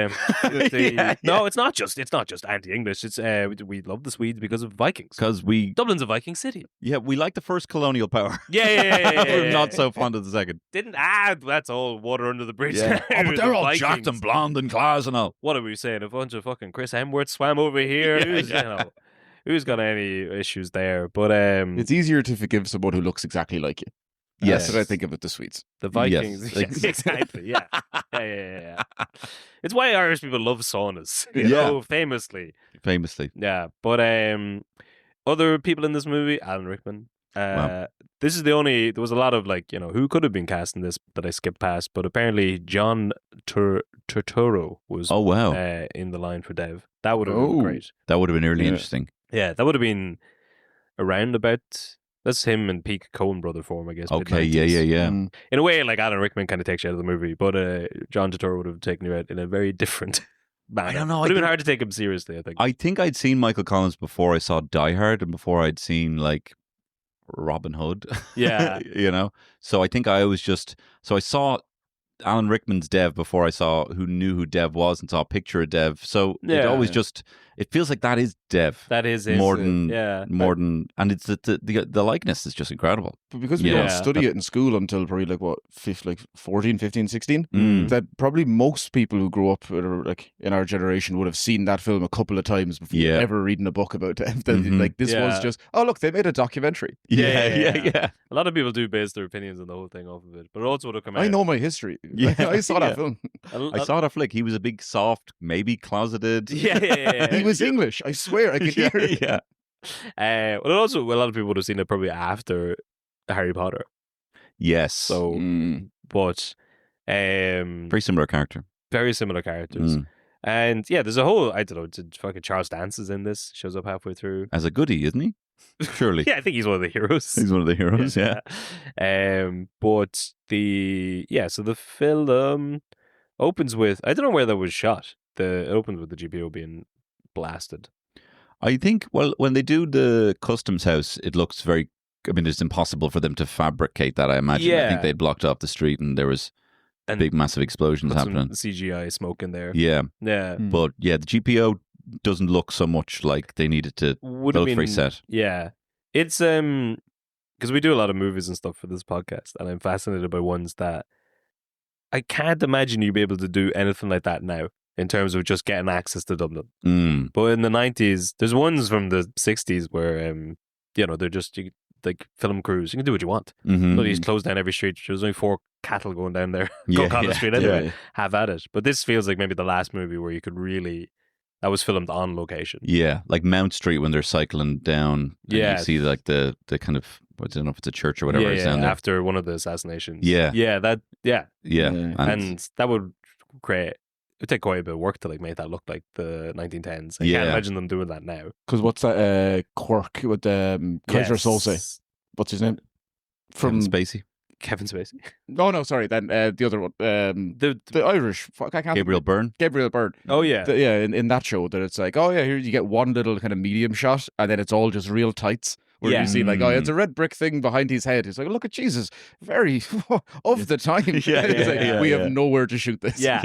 no, it's not just anti-English. It's we love the Swedes because of Vikings. Because Dublin's a Viking city. Yeah, we like the first colonial power. Yeah. We're not so fond of the second. That's all water under the bridge. Yeah. But they're all Vikings. jacked and blonde and claws and all. What are we saying? A bunch of fucking Chris Hemsworth swam over here. Who's got any issues there? But It's easier to forgive someone who looks exactly like you. Yes. That's what I think of with the Swedes. the Vikings. Yes. Yeah, exactly. Yeah. It's why Irish people love saunas. You Yeah. know, famously. Famously. Yeah. But other people in this movie, Alan Rickman. Wow. This is the only. There was a lot of who could have been cast in this that I skipped past, but apparently John Turturro was Oh, wow. in the line for Dev. That would have been great. That would have been really Yeah. interesting. Yeah, that would have been around about. That's him and peak Coen brother form, I guess. Okay, mid-90s. yeah. Mm. In a way, like Alan Rickman kind of takes you out of the movie, but John Turturro would have taken you out in a very different manner. I don't know, It would have been I hard to take him seriously, I think. I think I'd seen Michael Collins before I saw Die Hard and before I'd seen like Robin Hood. Yeah. You know? So I think I saw Alan Rickman's Dev before I saw who knew who Dev was and saw a picture of Dev. So it Yeah. always it feels like that is Dev. That is it. more than Yeah. and it's the likeness is just incredible. But because we Yeah. don't study it in school until probably 14, 15, 16, Mm. that probably most people who grew up in our generation would have seen that film a couple of times before Yeah. ever reading a book about it. Mhm. Like this Yeah. was just, oh look, they made a documentary. Yeah. A lot of people do base their opinions on the whole thing off of it, but it also would have come out. I know my history. Yeah. I saw that Yeah. film. I saw that flick. He was a big, soft, maybe closeted. Yeah. He was English. I swear, I could yeah, hear it. yeah. Well, also, a lot of people would have seen it probably after Harry Potter. Yes. So, Mm. but very similar character. very similar characters. Mm. And yeah, there's a whole, I don't know, fucking Charles Dance is in this, shows up halfway through. As a goodie, isn't he? Surely. Yeah, I think he's one of the heroes. He's one of the heroes, yeah. But so the film opens with, I don't know where that was shot. It opens with the GPO being blasted. I think, well, when they do the customs house, it looks very, it's impossible for them to fabricate that, I imagine. I Yeah. think they blocked off the street and there was And big, massive explosions put some happening. CGI smoke in there. Yeah. Yeah. Mm. But yeah, the GPO doesn't look so much like they needed to Would have build for a been set. Yeah. It's because we do a lot of movies and stuff for this podcast, and I'm fascinated by ones that I can't imagine you'd be able to do anything like that now in terms of just getting access to Dublin. Mm. But in the 90s, there's ones from the 60s where they're just like film crews. You can do what you want. Mhm. But he's closed down every street. There's only 4 cattle going down there. Go Collins Street anyway. Yeah. Have at it. But this feels like maybe the last movie where you could really. That was filmed on location. Yeah, like Mount Street when they're cycling down. And Yeah. you see like the kind of, I don't know if it's a church or whatever is down there. After one of the assassinations. Yeah. Yeah, Yeah. Yeah. and that would it'd take quite a bit of work to like make that look like the 1910s. I Yeah. can't imagine them doing that now. Because what's that quirk with Kaiser Soze? What's his name? From From Spacey. Kevin Spacey. no, sorry. Then the other one, The- the Irish. Fuck, I can't. Gabriel Byrne. Gabriel Byrne. oh yeah. In that show, that it's like, oh yeah, here you get one little kind of medium shot, and then it's all just real tights. Where Yeah. you see like, oh, it's a red brick thing behind his head. It's like, look at Jesus, very of the time. Yeah, It's like, yeah, we yeah. have nowhere to shoot this. Yeah.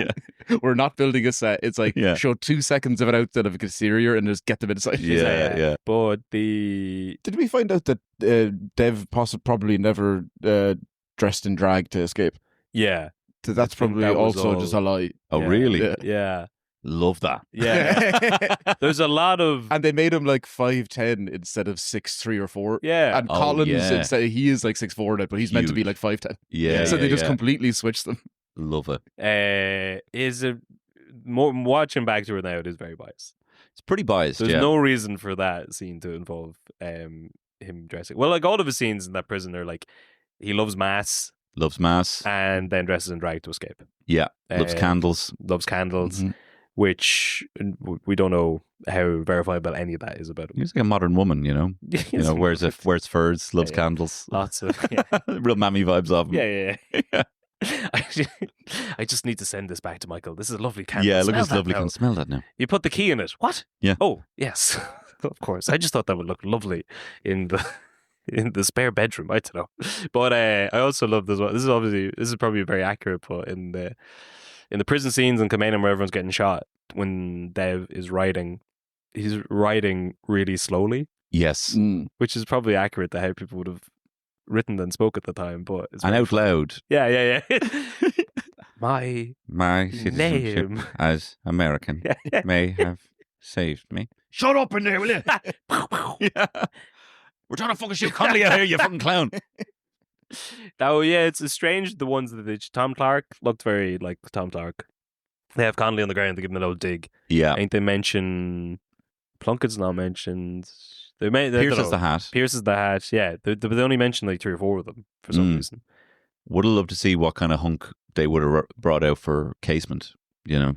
We're not building a set. It's like Yeah. show 2 seconds of an outset of an exterior and just get them inside. Yeah. But the Did we find out that Dev probably never dressed in drag to escape? yeah. That's I think probably that was also all- just a lie. Oh, Yeah. really? Yeah. Yeah. Love that. Yeah. There's a lot of And they made him like 5'10" instead of 6'3" or 4. yeah. And Oh, Collins, yeah. instead, he is like 6'4" now, but he's meant to be Huge. like 5'10". Yeah. So they just yeah. completely switched them. Love it. Is it more watching back to it now? It is very biased. It's pretty biased. There's yeah. no reason for that scene to involve him dressing. Well, like all of his scenes in that prison are like he loves mass Loves mass. and then dresses in drag to escape. Yeah. Loves Uh, candles. Loves candles, Mhm. which we don't know how verifiable any of that is about him. He's like a modern woman, you know. You know, wears furs, loves Yeah. candles. Lots of yeah, Real mammy vibes of him. yeah. I just need to send this back to Michael. This is a lovely candle. Yeah, look Smell at this that lovely now. candle. Smell that now. You put the key in it. What? Yeah. Oh, yes. Of course. I just thought that would look lovely in in the spare bedroom. I don't know, but I also love this one. This is probably very accurate, but in the prison scenes in Camanium where everyone's getting shot, when Dev is writing, he's writing really slowly, Yes. which is probably accurate to how people would have written and spoke at the time. But it's And very out funny. loud. Yeah. My citizenship name. as American may have saved me. Shut up in there, will you? Yeah. We're trying to fucking shoot Connolly out here, you fucking clown. Oh yeah, it's strange. The ones that Tom Clark looked very like Tom Clark. They have Connolly on the ground. They give him a little dig. Yeah. I think they mention Plunkett's not mentioned. Pierce is the hat. Pierce is the hat. Yeah, they only mention like 3 or 4 of them for some reason. Would have loved to see what kind of hunk they would have brought out for Casement, you know.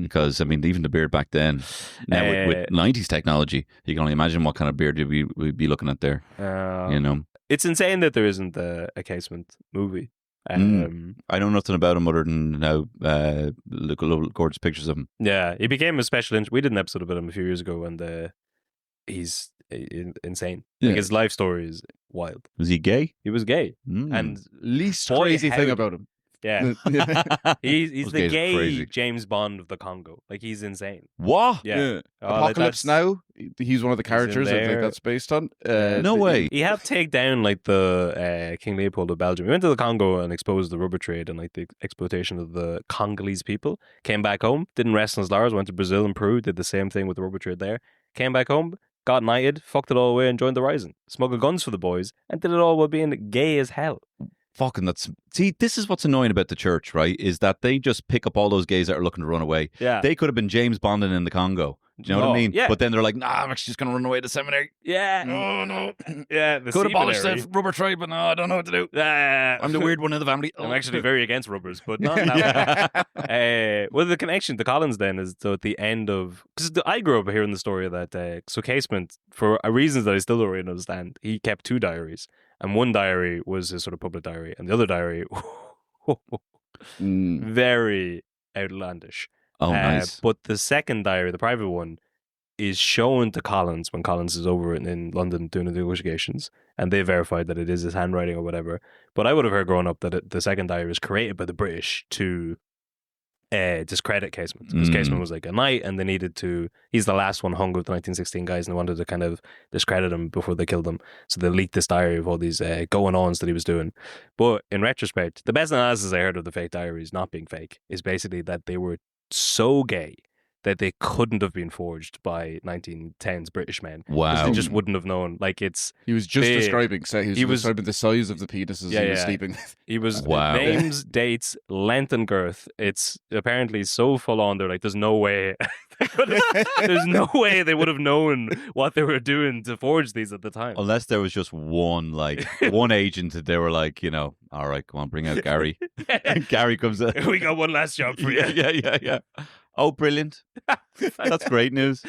Because, I mean, even the beard back then, now with 90s technology, you can only imagine what kind of beard we'd be looking at there, you know. It's insane that there isn't a Casement movie. I know nothing about him other than now look at gorgeous pictures of him. Yeah, he became a special interest. We did an episode about him a few years ago, and he's insane. Yeah. Like, his life story is wild. Was he gay? He was gay, Mm. and Least Boy, crazy thing how- about him. yeah, he's Those the gays are gay crazy. James Bond of the Congo. Like, he's insane. What? Yeah. Oh, like, Apocalypse that's- Now. He's one of the characters I think there. that's based on. No way. He helped take down like the King Leopold of Belgium. He went to the Congo and exposed the rubber trade and like the exploitation of the Congolese people. Came back home, didn't rest on his laurels, went to Brazil and Peru, did the same thing with the rubber trade there. Came back home, got knighted, fucked it all away and joined the Rising. Smuggled guns for the boys and did it all while being gay as hell. Fucking see, this is what's annoying about the church, right? Is that they just pick up all those gays that are looking to run away. Yeah. They could have been James Bonding in the Congo. Do you know what Oh, I mean? yeah. But then they're like, nah, I'm actually just going to run away to seminary. Yeah. Oh, no. Yeah. The Could abolish seminary. the rubber trade, but no, I don't know what to do. Ah. I'm the weird one in the family. I'm actually very against rubbers, but not that one. Well, the connection to Collins then is so at the end of because I grew up hearing the story that so Casement, for reasons that I still don't really understand, he kept 2 diaries, and one diary was his sort of public diary, and the other diary, very outlandish. Oh, nice. But the second diary, the private one, is shown to Collins when Collins is over in London doing the negotiations, and they verified that it is his handwriting or whatever. But I would have heard growing up that the second diary was created by the British to discredit Casement, because Casement was like a knight, and they needed to. He's the last one hung with the 1916 guys, and they wanted to kind of discredit him before they killed him. So they leaked this diary of all these going-ons that he was doing. But in retrospect, the best analysis I heard of the fake diaries not being fake is basically that they were so gay that they couldn't have been forged by 1910s British men. 'Cause Wow. they just wouldn't have known. Like, it's He was just They- describing. So he he was was- describing the size of the penises Yeah, he was yeah. sleeping with. he was Wow. names, dates, length, and girth. It's apparently so full on. They're like, there's no way. There's no way they would have known what they were doing to forge these at the time. Unless there was just one agent that they were like, you know, all right, come on, bring out Gary. Gary comes out. We got one last job for you. Yeah. Oh, brilliant. That's great news.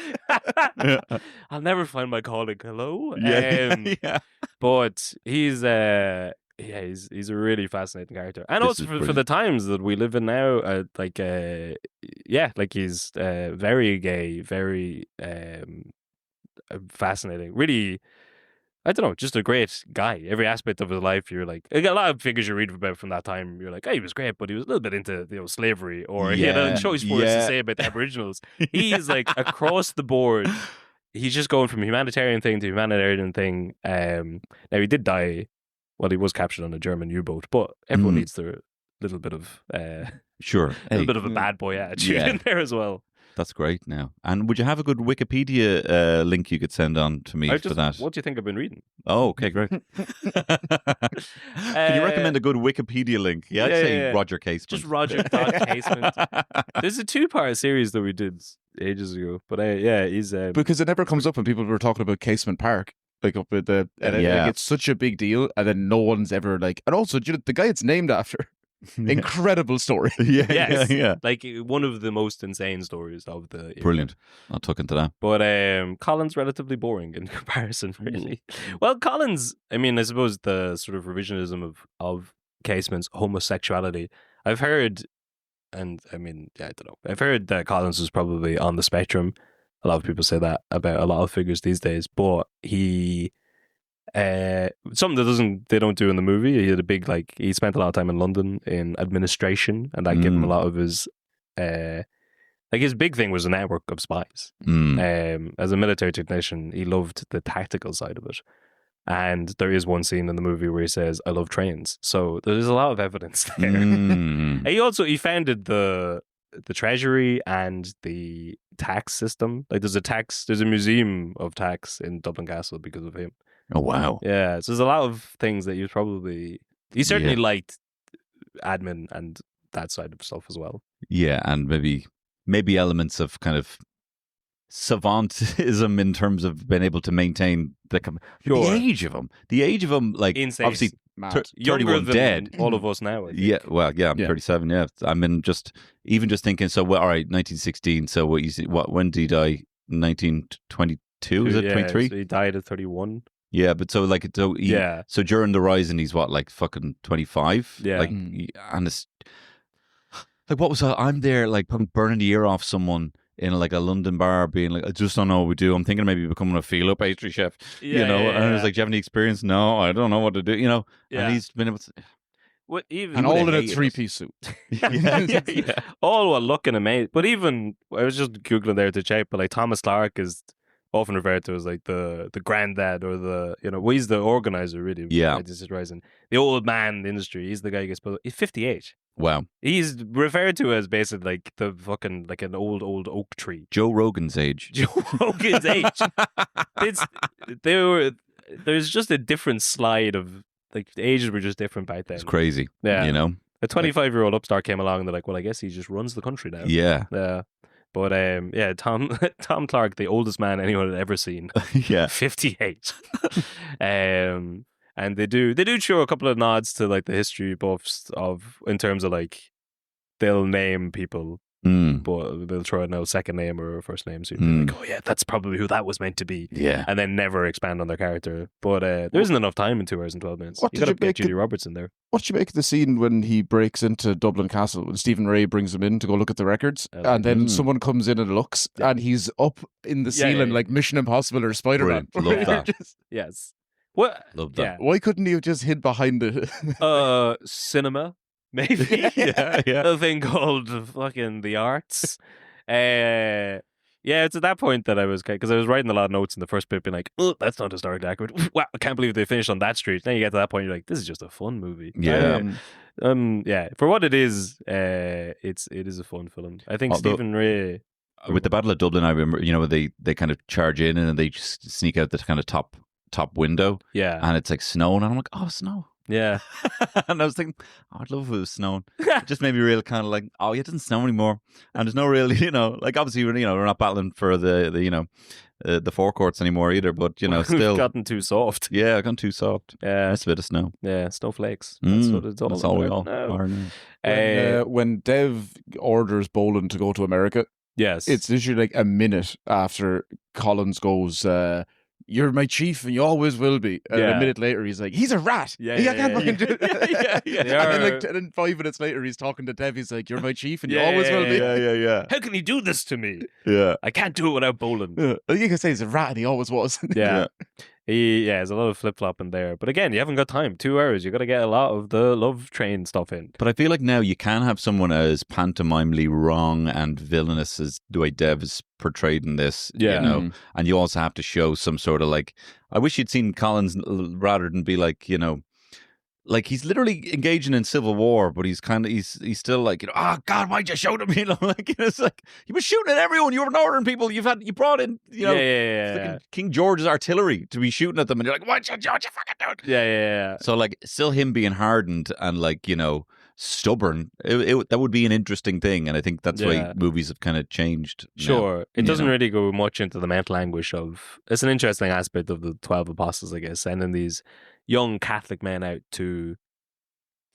I'll never find my calling. Hello. Yeah. But he's a really fascinating character, and This also is for the times that we live in now, he's very gay, very fascinating. Really, I don't know, just a great guy. Every aspect of his life, you're like a lot of figures you read about from that time. You're like, oh, he was great, but he was a little bit into slavery, or he had Yeah, choice words to say about the Aboriginals. He's like across the board. He's just going from humanitarian thing to humanitarian thing. Now he did die. Well, he was captured on a German U-boat, but everyone needs their little bit of Sure. a Hey, little bit of a bad boy attitude Yeah. in there as well. that's great now. And would you have a good Wikipedia link you could send on to me for that? What do you think I've been reading? Oh, okay, great. Can you recommend a good Wikipedia link? Yeah, I'd say yeah. Roger Casement. Just Roger Casement. There's a 2-part series that we did ages ago, but he's Because it never comes up when people were talking about Casement Park. Like up with the and Yeah. like, it's such a big deal, and then no one's ever like. And also, do you know, the guy it's named after, incredible story. yeah, Yes. yeah. like one of the most insane stories of the era. Brilliant. I'll tuck into that. But Collins relatively boring in comparison, really. Well, Collins, I mean, I suppose the sort of revisionism of Casement's homosexuality, I've heard, and I mean, I don't know, I've heard that Collins was probably on the spectrum. A lot of people say that about a lot of figures these days, but he Something that they don't do in the movie. He had a big he spent a lot of time in London in administration, and that gave him a lot of his his big thing was a network of spies. As a military technician, he loved the tactical side of it. And there is one scene in the movie where he says, "I love trains." So there's a lot of evidence there. And he founded the treasury and the tax system. Like there's a museum of tax in Dublin Castle because of him. Oh wow. Yeah, so there's a lot of things that he certainly liked admin and that side of stuff as well. Yeah, and maybe elements of kind of savantism in terms of being able to maintain the age of him. The age of him, like insane. obviously Younger 31 than dead. all of us now. I think. Yeah, well, yeah, I'm 37. Yeah, I mean, just thinking. So, all right, 1916. So, when did he die? 1922? Is it 23? So he died at 31. Yeah, but so so during the Rising, he's what, like fucking 25? Yeah, and it's like, what was that? I'm there, like burning the ear off someone in like a London bar, being like, I just don't know what we do. I'm thinking of maybe becoming a filo pastry chef, And I was like, do you have any experience? No, I don't know what to do, Yeah. And he's been able to. And all in a 3-piece suit. All while looking amazing. But even, I was just Googling there to check, but like Thomas Clark is often referred to as like the granddad or he's the organizer really. Yeah. This is Rising. The old man in the industry. He's the guy who gets put. He's 58. Wow. He's referred to as basically like the fucking like an old oak tree. Joe Rogan's age. Joe Rogan's age. There's just a different slide of like the ages were just different back then. It's crazy. Yeah. A 25-year-old upstart came along and they're like, well, I guess he just runs the country now. Yeah. Yeah. But Tom Clark, the oldest man anyone had ever seen. Yeah. 58. And they do show a couple of nods to like the history buffs in terms of like they'll name people, but they'll throw out no second name or first name. So you're like, oh yeah, that's probably who that was meant to be. Yeah. And then never expand on their character. But there isn't enough time in 2 hours and 12 minutes. You got to get Julie Roberts in there. What do you make of the scene when he breaks into Dublin Castle, when Stephen Ray brings him in to go look at the records, and then someone comes in and looks, and he's up in the ceiling like Mission Impossible or Spider-Man. Love that. Yes. What? Love that. Yeah. Why couldn't he have just hid behind it? Cinema, maybe. Yeah. A thing called fucking the arts. Yeah, it's at that point that I was, because I was writing a lot of notes in the first bit, being like, oh, that's not historically accurate. Wow, I can't believe they finished on that street. Then you get to that point, you're like, this is just a fun movie. Yeah. Yeah, for what it is a fun film. I think Stephen Ray. With the Battle of Dublin, I remember, they kind of charge in and then they just sneak out the kind of top window. Yeah. And it's like snowing. And I'm like, oh, snow. Yeah. And I was thinking, I'd love if it was snowing. It just made me real kind of like, oh, it doesn't snow anymore. And there's no really, like obviously, we're not battling for the forecourts anymore either, but, still. We've gotten too soft. Yeah, I've gotten too soft. Yeah. Nice bit of snow. Yeah, snowflakes. That's what it's all That's about. all we all are now. When Dev orders Boland to go to America, yes, it's literally like a minute after Collins goes, you're my chief and you always will be. And a minute later, he's like, he's a rat. I can't fucking do that. And then 5 minutes later, he's talking to Dev. He's like, you're my chief and you always will be. Yeah. How can he do this to me? Yeah. I can't do it without Boland. Yeah. You can say he's a rat and he always was. Yeah. There's a lot of flip-flopping there. But again, you haven't got time. 2 hours. You got to get a lot of the love train stuff in. But I feel like now you can have someone as pantomimely wrong and villainous as the way Dev is portrayed in this, and you also have to show some sort of like, I wish you'd seen Collins rather than be like, like he's literally engaging in civil war, but he's still like, oh God, why'd you shoot him? Like it's like you were shooting at everyone. You were ignoring people. You brought in, King George's artillery to be shooting at them, and you're like, why'd you fucking do it? Yeah. So like, still him being hardened and like stubborn. That would be an interesting thing, and I think that's why movies have kind of changed. Sure, now, it doesn't really go much into the mental anguish of. It's an interesting aspect of the 12 Apostles, I guess, sending these young Catholic men out to,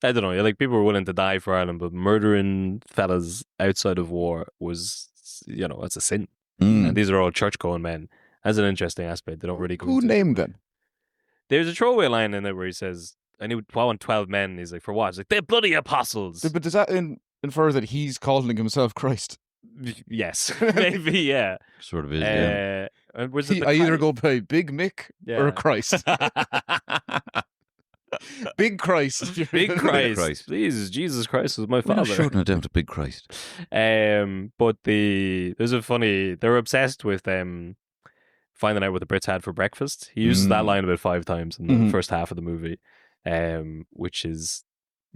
I don't know, like people were willing to die for Ireland, but murdering fellas outside of war was, it's a sin. And these are all church-going men. That's an interesting aspect. They don't really go. Who named them? There's a throwaway line in there where he says, I want 12 men. He's like, for what? He's like, they're bloody apostles. But does that infer that he's calling himself Christ? Yes, maybe, yeah. Sort of is, yeah. And was it the I either Christ? go by Big Mick or Yeah. Christ. Big Christ. Big Christ. Christ. Please, Jesus Christ was my We're not father. shorting it down to Big Christ. But there's a funny. They're obsessed with finding out what the Brits had for breakfast. He uses that line about 5 times in the first half of the movie, which is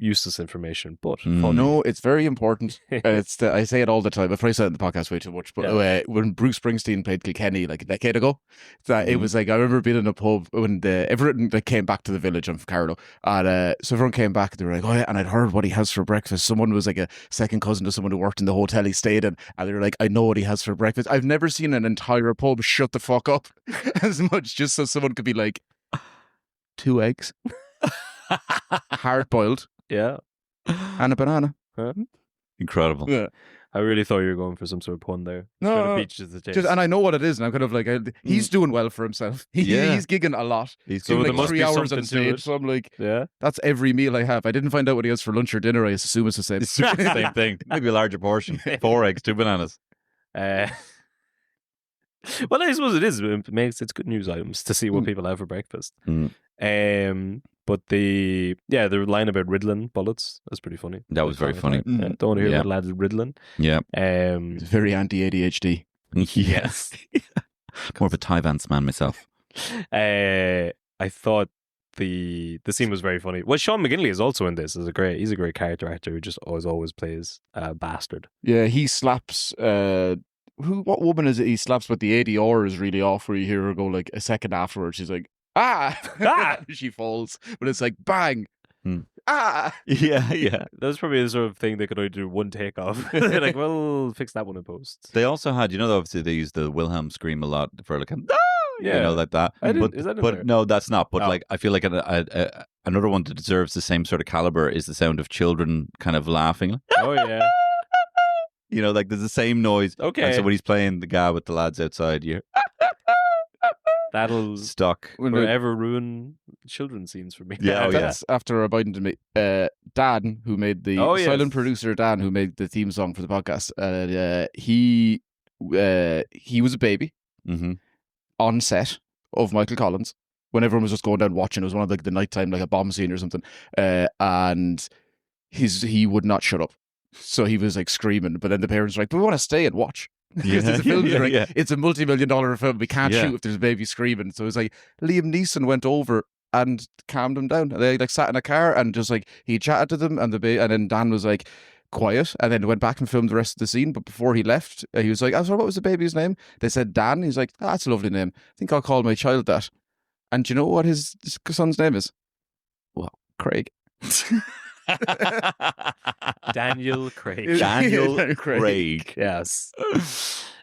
useless information, but funny. No, it's very important. I say it all the time. I've probably said it in the podcast way too much, but when Bruce Springsteen played Kilkenny like a decade ago, it was like, I remember being in a pub when everyone that came back to the village. I'm from Carlow, and so everyone came back and they were like, oh yeah, and I'd heard what he has for breakfast. Someone was like a second cousin to someone who worked in the hotel he stayed in, and they were like, I know what he has for breakfast. I've never seen an entire pub shut the fuck up as much just so someone could be like, 2 eggs, hard boiled, Yeah. and a banana. Incredible. Yeah. I really thought you were going for some sort of pun there. No, Trying to no, beat you to the chase. and I know what it is, and I'm kind of like, he's doing well for himself. Yeah. He's gigging a lot. He's So doing there like must 3 be hours something on to stage. it. So I'm like, Yeah. that's every meal I have. I didn't find out what he has for lunch or dinner. I assume it's the same. It's the same thing. Maybe a larger portion. 4 eggs, 2 bananas. Well, I suppose it is. It's good news items to see what people have for breakfast. But the line about Ritalin bullets is pretty funny. That was very funny. Don't want to hear Yeah. about lads with Ritalin. Yeah. It's very anti-ADHD. Yes. More of a Tyvance man myself. I thought the scene was very funny. Well, Sean McGinley is also in this. He's a great character actor who just always plays a bastard. Yeah, he slaps. What woman is it? He slaps, but the ADR is really off. Where you hear her go like a second afterwards. She's like, ah, she falls, but it's like bang, ah. Yeah. That's probably the sort of thing they could only do one take of. They're like, well, fix that one in post. They also had, obviously they used the Wilhelm scream a lot for like, Yeah. like that. Is that in there? No, that's not. But Oh. like, I feel like another one that deserves the same sort of caliber is the sound of children kind of laughing. Oh yeah. Like there's the same noise. Okay. And so when he's playing the guy with the lads outside, you're That'll stuck. forever ruin children's scenes for me. Yeah, oh, That's after abiding to me. Dan, who made the Oh, yes. silent producer, Dan, who made the theme song for the podcast. He was a baby Mm-hmm. on set of Michael Collins when everyone was just going down watching. It was one of like the nighttime, like a bomb scene or something. And he would not shut up. So he was like screaming, but then the parents were like, but we want to stay and watch. Because it's a film, they're like, it's a multi-million-dollar film. We can't shoot if there's a baby screaming. So it's like Liam Neeson went over and calmed them down. They like sat in a car and just like he chatted to them, and and then Dan was like quiet, and then went back and filmed the rest of the scene. But before he left, he was like, "Oh, sorry, what was the baby's name?" They said Dan. He's like, "That's a lovely name. I think I'll call my child that." And do you know what his son's name is? Well, Craig. Daniel Craig. Daniel Craig. Craig. Yes.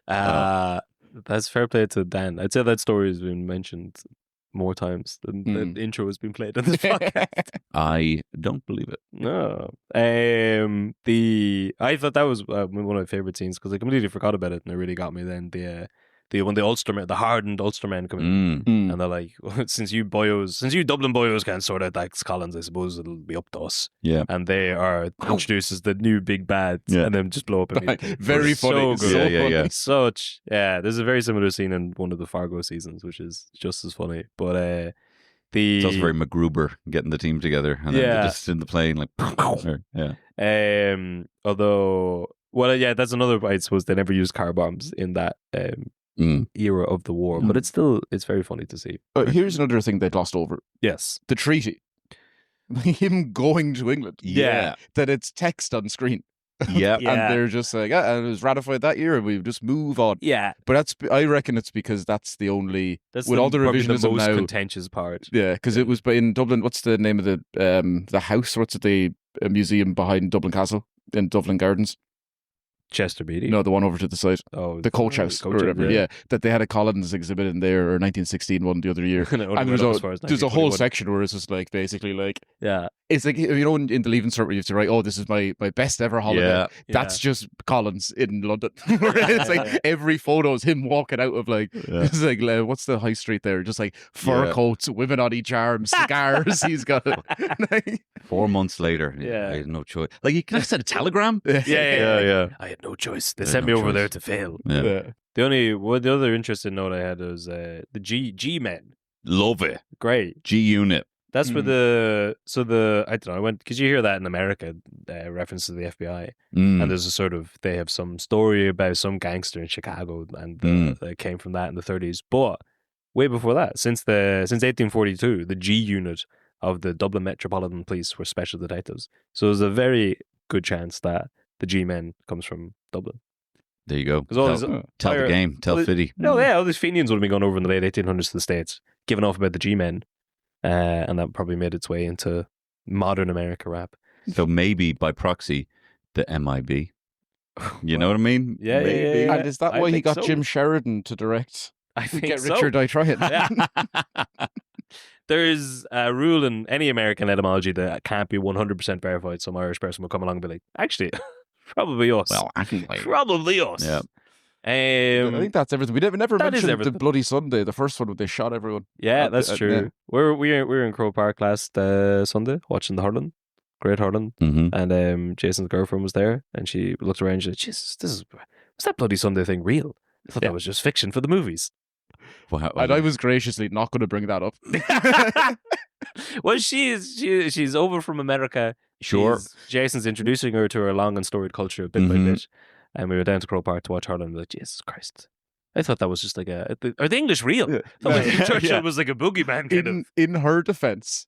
That's fair play to Dan. I'd say that story has been mentioned more times than the intro has been played on this podcast. I don't believe it. No. I thought that was one of my favorite scenes because I completely forgot about it and it really got me then. When the Ulstermen, the hardened Ulstermen come in and they're like, since you Dublin boyos can't sort out Dax Collins, I suppose it'll be up to us. Yeah. And they are introduced as the new big bad and then just blow up immediately. Very funny. So good. Yeah. There's a very similar scene in one of the Fargo seasons, which is just as funny. But It's also very MacGruber getting the team together and then they're just in the plane like although that's another, I suppose they never used car bombs in that era of the war, but it's very funny to see. Here's another thing they'd lost over. Yes. The treaty. Him going to England. Yeah. That it's text on screen. Yeah. Yeah. And they're just like, and it was ratified that year and we just move on. Yeah. But I reckon it's because that's the only, That's with all the probably revisionism the most now. contentious part. Yeah, because it was in Dublin. What's the name of the house? What's it, the museum behind Dublin Castle in Dublin Gardens? Chester Beatty. No, the one over to the side. Oh, The Coach House or Coach whatever. House, Yeah. That they had a Collins exhibit in there, or 1916 one the other year. Only And went up as far as there's a whole 1921. section where it's just like basically like, Yeah. it's like, in the Leaving Cert where you have to write, oh, this is my best ever holiday. Yeah. That's just Collins in London. It's like every photo is him walking out of like, it's like, what's the high street there? Just like fur coats, women on each arm, cigars. He's got 4 months later. Yeah. I had no choice. Like, you could have sent a telegram. Yeah. I had no choice. They I had sent me no over choice. there to fail. Yeah. The other interesting note I had was the G-men. Love it. Great. G Unit. That's where I don't know, because you hear that in America, reference to the FBI, and there's a sort of, they have some story about some gangster in Chicago, and that came from that in the 30s. But way before that, since 1842, the G Unit of the Dublin Metropolitan Police were special detectives. So there's a very good chance that the G-men comes from Dublin. There you go. Tell the game. Tell Fiddy. No, yeah, all these Fenians would have been going over in the late 1800s to the States, giving off about the G-men. And that probably made its way into modern America rap. So maybe by proxy, the MIB. You know what I mean? Yeah, Maybe. yeah. And is that I why he think got so. Jim Sheridan to direct I think Get so. Rich or Die Trying? Yeah. There's a rule in any American etymology that can't be 100% verified. Some Irish person will come along and be like, actually, probably us. Well, actually. Probably us. Yeah. I think that's everything. We never that is mentioned the everything. Bloody Sunday, the first one where they shot everyone. Yeah, that's true. yeah. We were in Crow Park last Sunday watching the hurling, great hurling, Mm-hmm. and Jason's girlfriend was there, and she looked around and she said, Jesus, was that Bloody Sunday thing real? I thought that was just fiction for the movies. Wow. And I was graciously not going to bring that up. Well, she's over from America. Sure. Jason's introducing her to her long and storied culture bit by Mhm. bit. And we were down to Crow Park to watch hurling. Like, Jesus Christ. I thought that was just like are the English real? Yeah. I thought like Churchill Yeah. was like a boogeyman kind of. In her defense,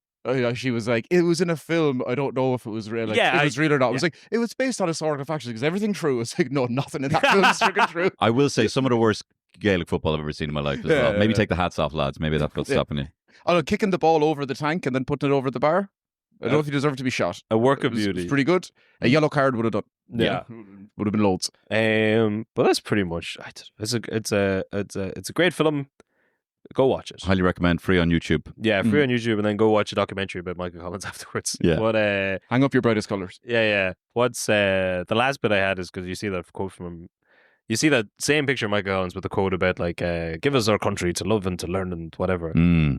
she was like, it was in a film. I don't know if it was real. Like, Yeah, it was real or not. It was like, it was based on historical facts because everything true. It's like, no, nothing in that film is freaking true. I will say some of the worst Gaelic football I've ever seen in my life as well. Maybe take the hats off, lads. Maybe that's what's stopping you. Oh, no, kicking the ball over the tank and then putting it over the bar. I don't know if he deserved to be shot. A work of It was beauty. pretty good. A yellow card would have done. Yeah. Would have been loads. But that's pretty much. It's a great film. Go watch it. Highly recommend. Free on YouTube. Yeah, free on YouTube, and then go watch a documentary about Michael Collins afterwards. Yeah. But Hang up your brightest colours. yeah. What's the last bit I had is because you see that quote from him. You see that same picture of Michael Collins with the quote about like, "Give us our country to love and to learn and whatever."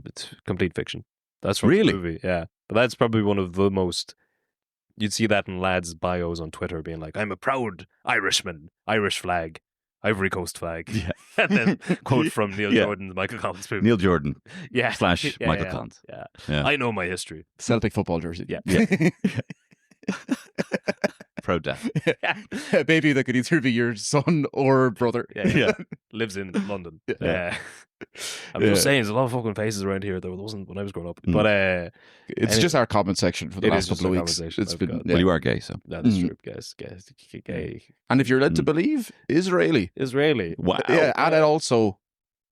It's complete fiction. That's from Really? the movie. Yeah, but that's probably one of the most. You'd see that in lads' bios on Twitter, being like, "I'm a proud Irishman, Irish flag, Ivory Coast flag." Yeah. And then quote from Neil Yeah. Jordan's Michael Collins movie. Neil Jordan Yeah. / Michael yeah. Collins. Yeah. Yeah. I know my history. Celtic football jersey. Yeah. Proud dad. A baby that could either be your son or brother. Yeah. Lives in London. Yeah. I'm just saying, there's a lot of fucking faces around here that wasn't when I was growing up. But It's And just our comment section for the it last is just couple of our weeks. conversation It's I've been, got. yeah. Well, you are gay, so. that is true, guys. Gay. And if you're led to believe, Israeli. Israeli Wow. Yeah, and it also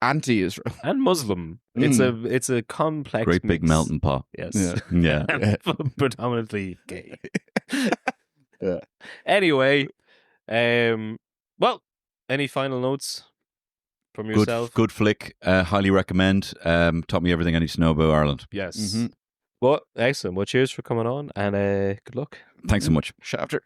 anti-Israel. and Muslim. It's a complex Great big mix. melting pot. Yes. Yeah. And predominantly gay. Yeah. Anyway, well, any final notes from yourself? Good flick. Highly recommend. Taught me everything I need to know about Ireland. Yes. Mhm. Well, excellent. Well, cheers for coming on, and good luck. Thanks so much. Shafter.